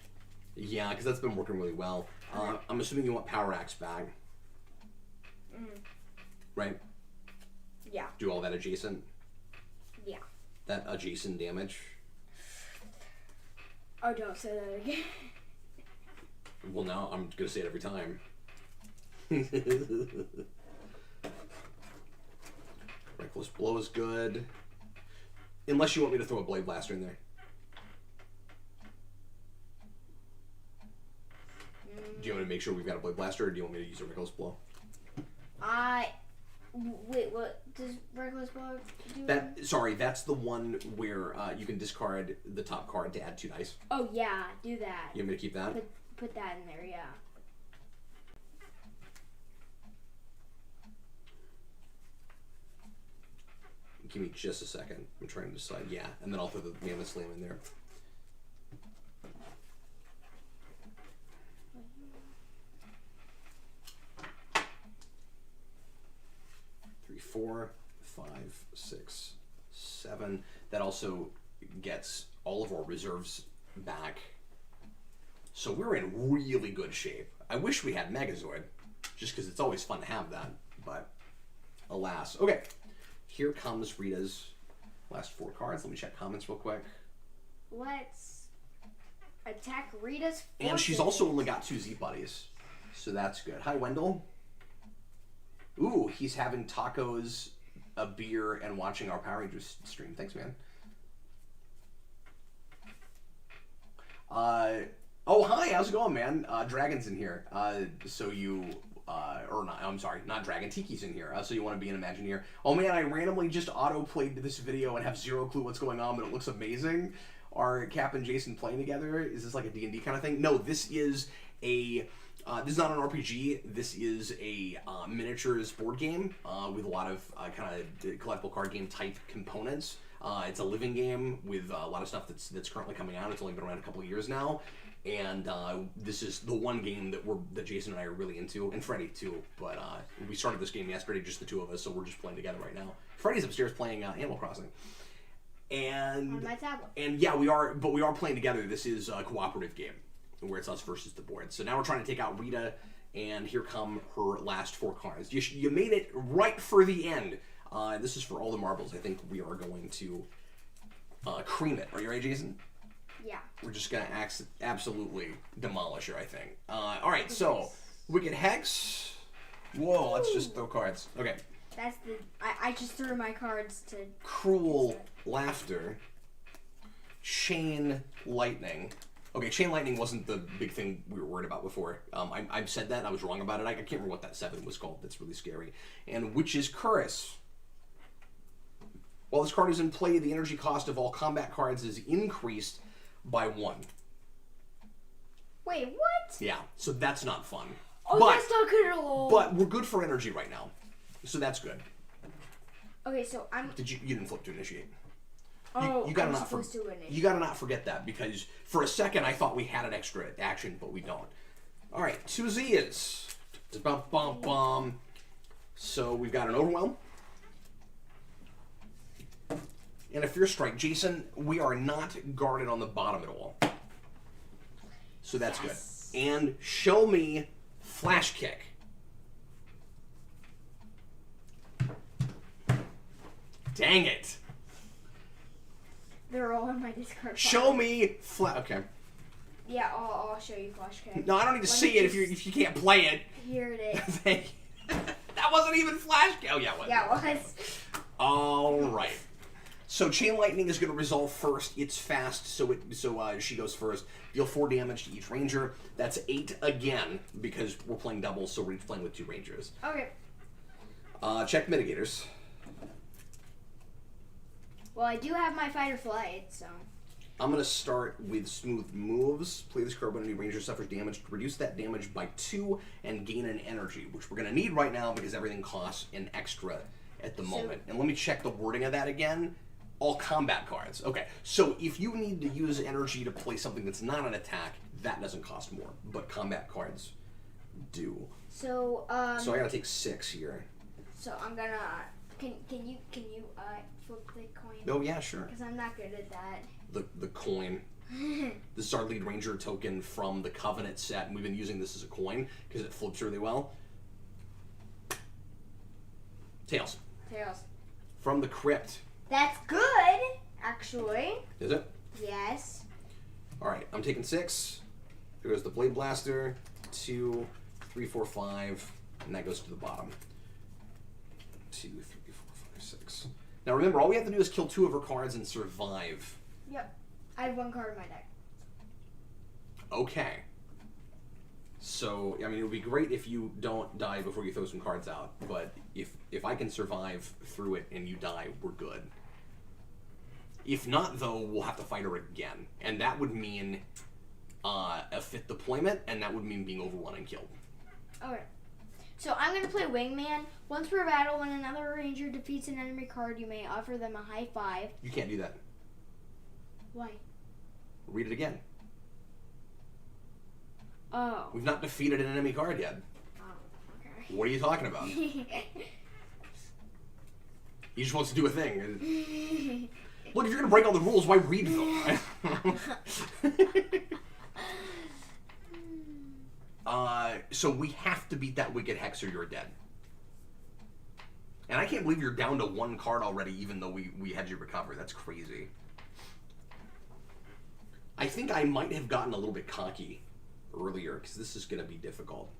Yeah, because that's been working really well. I'm assuming you want Power Axe back. Right? Yeah. Do all that adjacent? Yeah. That adjacent damage? Oh, don't say that again. Well, now I'm going to say it every time. Reckless Blow is good. Unless you want me to throw a Blade Blaster in there. Do you want to make sure we've got a Blade Blaster, or do you want me to use a Reckless Blow? Wait, what does Reckless Blow do? Sorry, that's the one where you can discard the top card to add 2 dice. Oh, yeah, do that. You want me to keep that? Put that in there, yeah. Give me just a second. I'm trying to decide. Yeah, and then I'll throw the Mammoth Slam in there. Three, 4, 5, 6, 7. That also gets all of our reserves back. So we're in really good shape. I wish we had Megazord, just because it's always fun to have that, but alas. Okay. Here comes Rita's last 4 cards. Let me check comments real quick. Let's attack Rita's forces. And she's also only got 2 Z buddies, so that's good. Hi, Wendell. Ooh, he's having tacos, a beer, and watching our Power Rangers stream. Thanks, man. Oh, hi, how's it going, man? Dragon's in here. Or not, I'm sorry, not Dragon, Tiki's in here, so you want to be an Imagineer. Oh man, I randomly just auto-played this video and have 0 clue what's going on, but it looks amazing. Are Cap and Jason playing together? Is this like a D&D kind of thing? No, this is a, this is not an RPG, this is a miniatures board game with a lot of kind of collectible card game type components. It's a living game with a lot of stuff that's currently coming out. It's only been around a couple of years now. And this is the one game that Jason and I are really into, and Freddie too. But we started this game yesterday, just the 2 of us, so we're just playing together right now. Freddie's upstairs playing Animal Crossing, and on my tablet. And yeah, we are playing together. This is a cooperative game where it's us versus the board. So now we're trying to take out Rita, and here come her last 4 cards. You made it right for the end. This is for all the marbles. I think we are going to cream it. Are you ready, Jason? Yeah. We're just going to absolutely demolish her, I think. All right, so Wicked Hex. Whoa, let's just throw cards. Okay. That's the... I just threw my cards to... Cruel Laughter. Chain Lightning. Okay, Chain Lightning wasn't the big thing we were worried about before. I've said that. I was wrong about it. I can't remember what that 7 was called. That's really scary. And Witch's Curse. While this card is in play, the energy cost of all combat cards is increased by 1. Wait, what? Yeah, so that's not fun. Oh, that's not good at all. But we're good for energy right now, so that's good. Okay, so I'm. You didn't flip to initiate. Oh, you gotta I'm not supposed to initiate. You gotta not forget that, because for a second I thought we had an extra action, but we don't. All right, 2 Zias. Bum, bum, bum. So we've got an Overwhelm and a Fierce Strike. Jason, we are not guarded on the bottom at all, so that's good. And show me Flash Kick. Dang it! They're all in my discard. Show me Okay. Yeah, I'll show you Flash Kick. No, I don't need to see it if you can't play it. Here it is. Thank you. That wasn't even Flash Kick. Oh yeah, it was. Yeah, it was. All right. So Chain Lightning is going to resolve first. It's fast, so she goes first. Deal 4 damage to each ranger. That's 8 again because we're playing doubles, so we're each playing with 2 rangers. Okay. Check mitigators. Well, I do have my fight or flight, so. I'm going to start with Smooth Moves. Play this card when any ranger suffers damage. Reduce that damage by 2 and gain an energy, which we're going to need right now because everything costs an extra at the moment. And let me check the wording of that again. All combat cards. Okay, so if you need to use energy to play something that's not an attack, that doesn't cost more, but combat cards do. So So I gotta take 6 here. So I'm gonna. Can you flip the coin? Oh yeah, sure. Because I'm not good at that. The coin. This is our lead ranger token from the Covenant set, and we've been using this as a coin because it flips really well. Tails. Tails. From the Crypt. That's good, actually. Is it? Yes. Alright, I'm taking 6. There goes the Blade Blaster. 2, 3, 4, 5. And that goes to the bottom. 2, 3, 4, 5, 6. Now remember, all we have to do is kill 2 of her cards and survive. Yep. I have 1 card in my deck. Okay. So, I mean, it would be great if you don't die before you throw some cards out. But if I can survive through it and you die, we're good. If not, though, we'll have to fight her again. And that would mean a 5th deployment, and that would mean being overrun and killed. Okay. So I'm going to play Wingman. Once per battle, when another ranger defeats an enemy card, you may offer them a high 5. You can't do that. Why? Read it again. Oh. We've not defeated an enemy card yet. Oh, okay. What are you talking about? He just wants to do a thing. Look, if you're going to break all the rules, why read them? So we have to beat that Wicked Hex or you're dead. And I can't believe you're down to 1 card already, even though we had you recover. That's crazy. I think I might have gotten a little bit cocky earlier, because this is going to be difficult.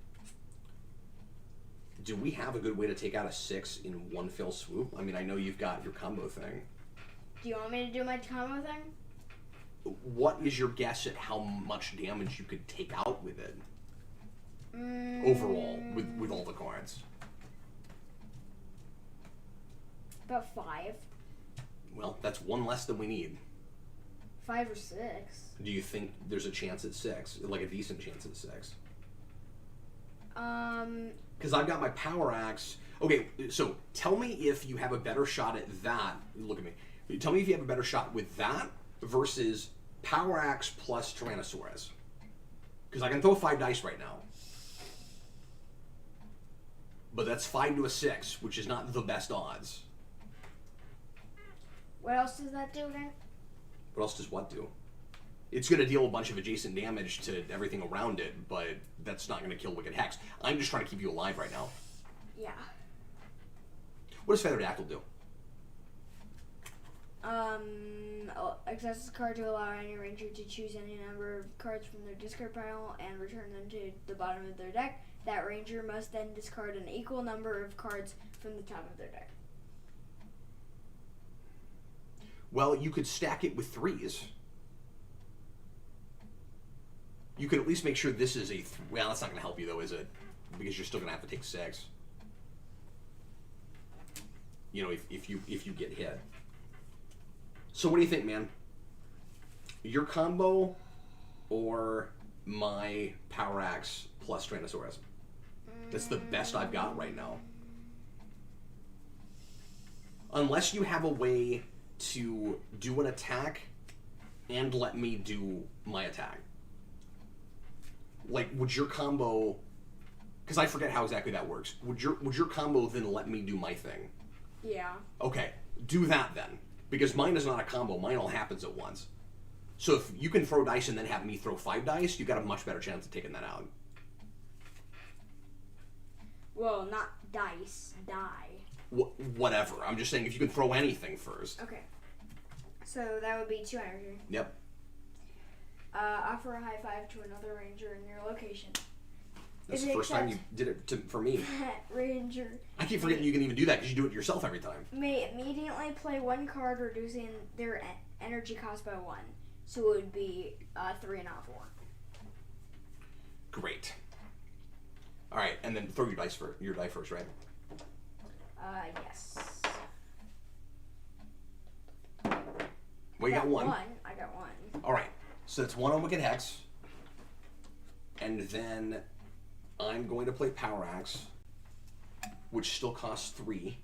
Do we have a good way to take out a 6 in 1 fell swoop? I mean, I know you've got your combo thing. Do you want me to do my combo thing? What is your guess at how much damage you could take out with it? Overall, with all the cards? About 5. Well, that's 1 less than we need. 5 or 6. Do you think there's a chance at 6? Like a decent chance at 6? Because I've got my Power Axe. Okay, so tell me if you have a better shot at that. Look at me. Tell me if you have a better shot with that versus Power Axe plus Tyrannosaurus. Because I can throw 5 dice right now. But that's 5 to a 6, which is not the best odds. What else does that do again? What else does what do? It's going to deal a bunch of adjacent damage to everything around it, but that's not going to kill Wicked Hex. I'm just trying to keep you alive right now. Yeah. What does Feathered Dactyl do? Access this card to allow any ranger to choose any number of cards from their discard pile and return them to the bottom of their deck. That ranger must then discard an equal number of cards from the top of their deck. Well, you could stack it with 3s. You could at least make sure this is a... Well, that's not going to help you, though, is it? Because you're still going to have to take 6. You know, if you get hit. So what do you think, man? Your combo or my Power Axe plus Tyrannosaurus? That's the best I've got right now. Unless you have a way to do an attack and let me do my attack. Like, would your combo... Because I forget how exactly that works. Would your combo then let me do my thing? Yeah. Okay, do that then. Because mine is not a combo. Mine all happens at once. So if you can throw dice and then have me throw 5 dice, you've got a much better chance of taking that out. Well, not dice. Die. Whatever. I'm just saying if you can throw anything first. Okay. So that would be 2 energy. Yep. Offer a high five to another ranger in your location. That's the first time you did it for me. Ranger. I keep forgetting you can even do that because you do it yourself every time. May immediately play 1 card, reducing their energy cost by 1. So it would be 3 and not 4. Great. All right, and then throw your die first, right? Yes. Well, you got 1. I got 1. All right, so that's 1 on Wicked Hex, and then I'm going to play Power Axe, which still costs 3,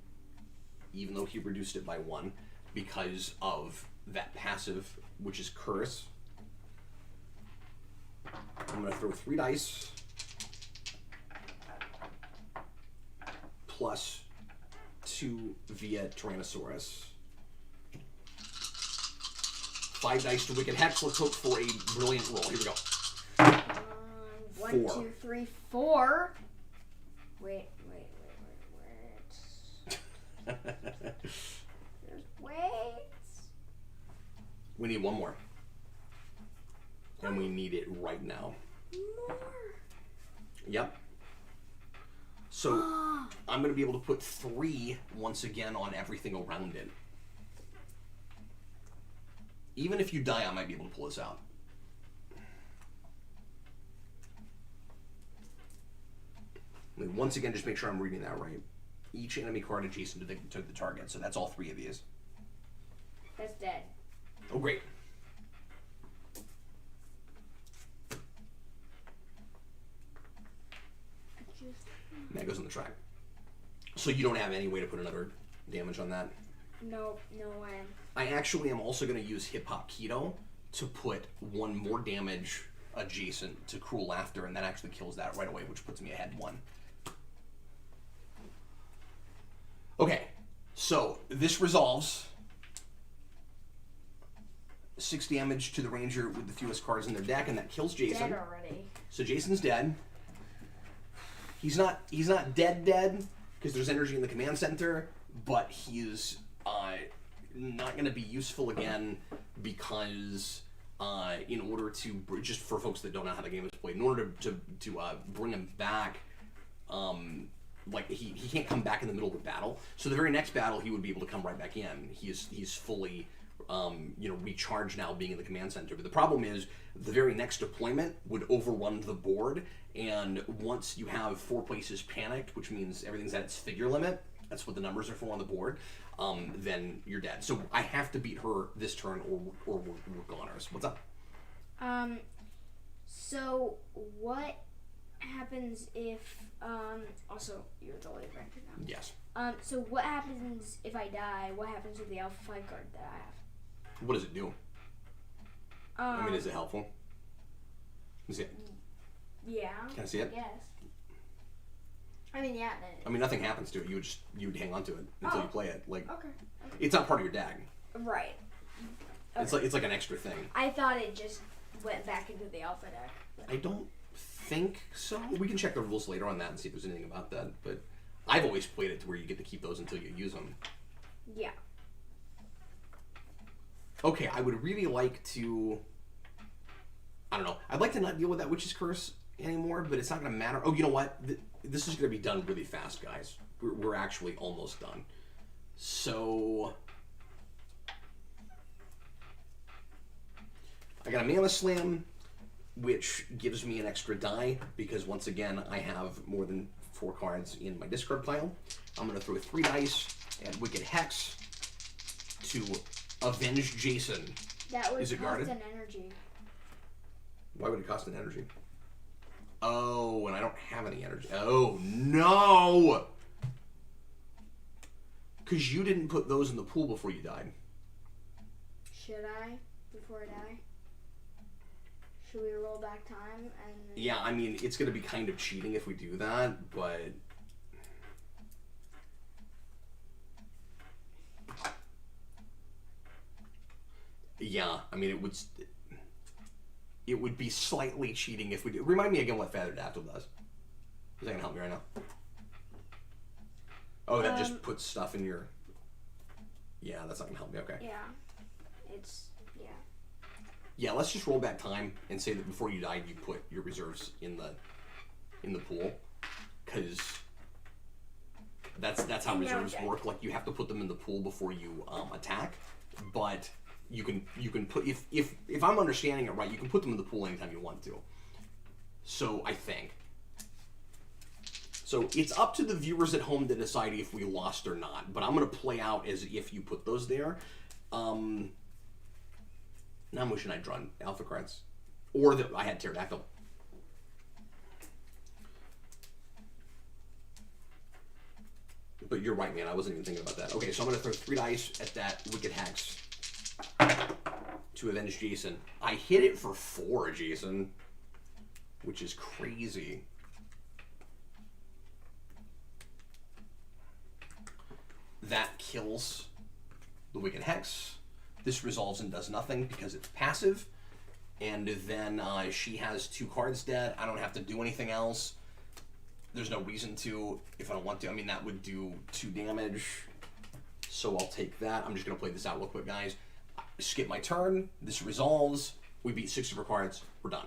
even though he reduced it by 1 because of that passive, which is Curse. I'm going to throw 3 dice plus 2 via Tyrannosaurus. 5 dice to Wicked Hex. Let's hope for a brilliant roll. Here we go. 1, 2, 3, 4. Wait. Wait. We need 1 more. And we need it right now. More. Yep. So I'm going to be able to put 3 once again on everything around it. Even if you die, I might be able to pull this out. Let me once again just make sure I'm reading that right. Each enemy card adjacent to the target. So that's all 3 of these. That's dead. Oh, great. That goes on the track. So you don't have any way to put another damage on that? No way. I actually am also going to use Hip Hop Keto to put 1 more damage adjacent to Cruel Laughter, and that actually kills that right away, which puts me ahead 1. Okay, so this resolves 6 damage to the ranger with the fewest cards in their deck, and that kills Jason. Dead already. So Jason's dead. He's not dead because there's energy in the command center, but he's not going to be useful again because in order to, just for folks that don't know how the game is played, in order to bring him back, like he can't come back in the middle of the battle. So the very next battle he would be able to come right back in. He's fully recharged now being in the command center. But the problem is the very next deployment would overrun the board, and once you have 4 places panicked, which means everything's at its figure limit, that's what the numbers are for on the board, then you're dead. So I have to beat her this turn or we're goners. What's up? So what happens if also you're the late ranker now? Yes. So what happens if I die? What happens with the Alpha 5 card that I have? What does it do? I mean, is it helpful? Is it? Yeah. Can I see it? Yes. I mean, yeah. I mean, nothing happens to it. You would hang on to it until you play it. Like, Okay. it's not part of your deck. Right. Okay. It's like an extra thing. I thought it just went back into the Alpha deck. I don't think so. We can check the rules later on that and see if there's anything about that. But I've always played it to where you get to keep those until you use them. Yeah. Okay, I would really like to... I don't know. I'd like to not deal with that Witch's Curse anymore, but it's not going to matter. Oh, you know what? This is going to be done really fast, guys. We're actually almost done. So... I got a Mana Slam, which gives me an extra die, because once again, I have more than 4 cards in my discard pile. I'm going to throw 3 dice at Wicked Hex to Avenge Jason. That would Is it cost guarded? an energy. Why would it cost an energy? Oh, and I don't have any energy. Oh, no! Because you didn't put those in the pool before you died. Should I? Before I die? Should we roll back time and... Yeah, I mean, it's going to be kind of cheating if we do that, but... Yeah, I mean, it would be slightly cheating if we do. Remind me again what Feather Dactyl does. Is that going to help me right now? Oh, that just puts stuff in your... Yeah, that's not going to help me. Okay. Yeah. It's... Yeah. Yeah, let's just roll back time and say that before you died, you put your reserves in the pool, because that's how reserves work. Like, you have to put them in the pool before you attack, but you can put if I'm understanding it right, you can put them in the pool anytime you want to. So I think. So it's up to the viewers at home to decide if we lost or not. But I'm gonna play out as if you put those there. Now I'm wishing I'd drawn alpha cards, or that I had Pterodactyl. But you're right, man. I wasn't even thinking about that. Okay, so I'm gonna throw 3 dice at that Wicked Hex to avenge Jason. I hit it for 4, Jason, which is crazy. That kills the Wicked Hex. This resolves and does nothing because it's passive. And then she has 2 cards dead. I don't have to do anything else. There's no reason to if I don't want to. I mean, that would do 2 damage. So I'll take that. I'm just going to play this out real quick, guys. Skip my turn. This resolves. We beat 6 of her cards. We're done.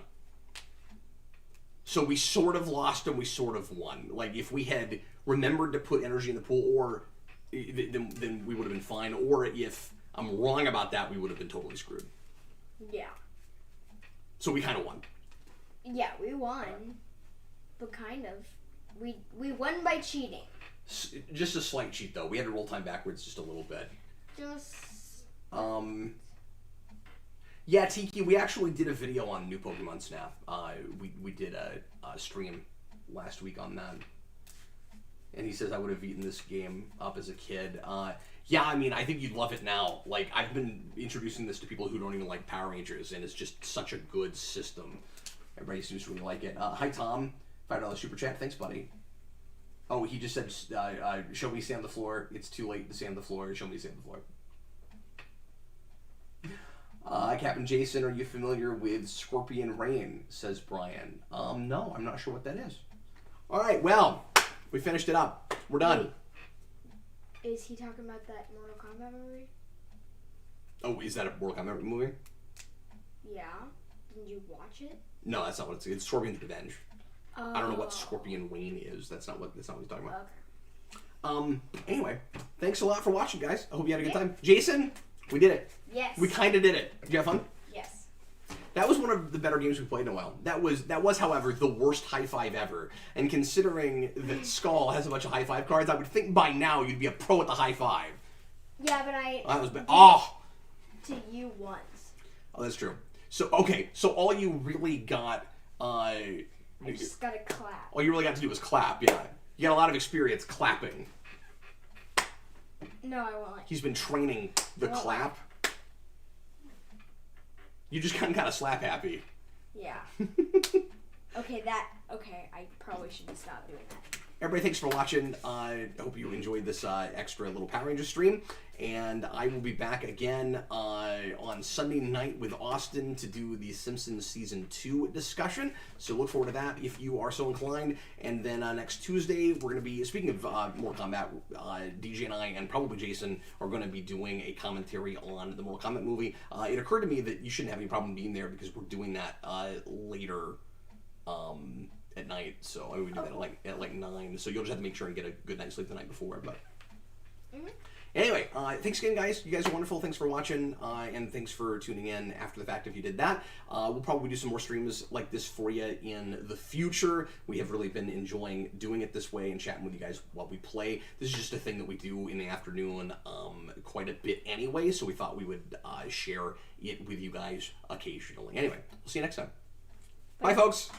So we sort of lost and we sort of won. Like, if we had remembered to put energy in the pool, or then we would have been fine. Or if I'm wrong about that, we would have been totally screwed. Yeah. So we kind of won. Yeah, we won. But kind of. We won by cheating. Just a slight cheat, though. We had to roll time backwards just a little bit. Just... Yeah, Tiki, we actually did a video on new Pokemon Snap. We did a stream last week on that. And he says I would have eaten this game up as a kid. Yeah, I mean, I think you'd love it now. Like, I've been introducing this to people who don't even like Power Rangers, and it's just such a good system. Everybody seems to really like it. Hi, Tom. $5 super chat. Thanks, buddy. Oh, he just said, show me sand the floor. It's too late to sand the floor. Show me sand the floor. Captain Jason, are you familiar with Scorpion Rain? Says Brian. No, I'm not sure what that is. All right, well, we finished it up. We're done. Wait, is he talking about that Mortal Kombat movie? Oh, is that a Mortal Kombat movie? Yeah. Didn't you watch it? No, that's not what it's. It's Scorpion's Revenge. Oh. I don't know what Scorpion Rain is. That's not what he's talking about. Okay. Anyway, thanks a lot for watching, guys. I hope you had a good time. Jason, we did it. Yes. We kind of did it. Did you have fun? Yes. That was one of the better games we played in a while. That was, however, the worst high five ever. And considering that Skull has a bunch of high five cards, I would think by now you'd be a pro at the high five. Yeah, but I... That was bad. Oh! To you once. Oh, that's true. So, okay, so all you really got... I just gotta clap. All you really got to do was clap, yeah. You got a lot of experience clapping. No, I won't. He's been training the clap. You just kind of slap happy. Yeah. Okay, I probably should stop doing that. Everybody, thanks for watching. I hope you enjoyed this extra little Power Ranger stream. And I will be back again on Sunday night with Austin to do the Simpsons Season 2 discussion. So look forward to that if you are so inclined. And then next Tuesday, we're going to be, speaking of Mortal Kombat, DJ and I, and probably Jason, are going to be doing a commentary on the Mortal Kombat movie. It occurred to me that you shouldn't have any problem being there because we're doing that later at night. So I mean, we do that at like 9. So you'll just have to make sure and get a good night's sleep the night before. But Anyway, thanks again, guys. You guys are wonderful. Thanks for watching, and thanks for tuning in after the fact if you did that. We'll probably do some more streams like this for you in the future. We have really been enjoying doing it this way and chatting with you guys while we play. This is just a thing that we do in the afternoon quite a bit anyway, so we thought we would share it with you guys occasionally. Anyway, we'll see you next time. Bye folks.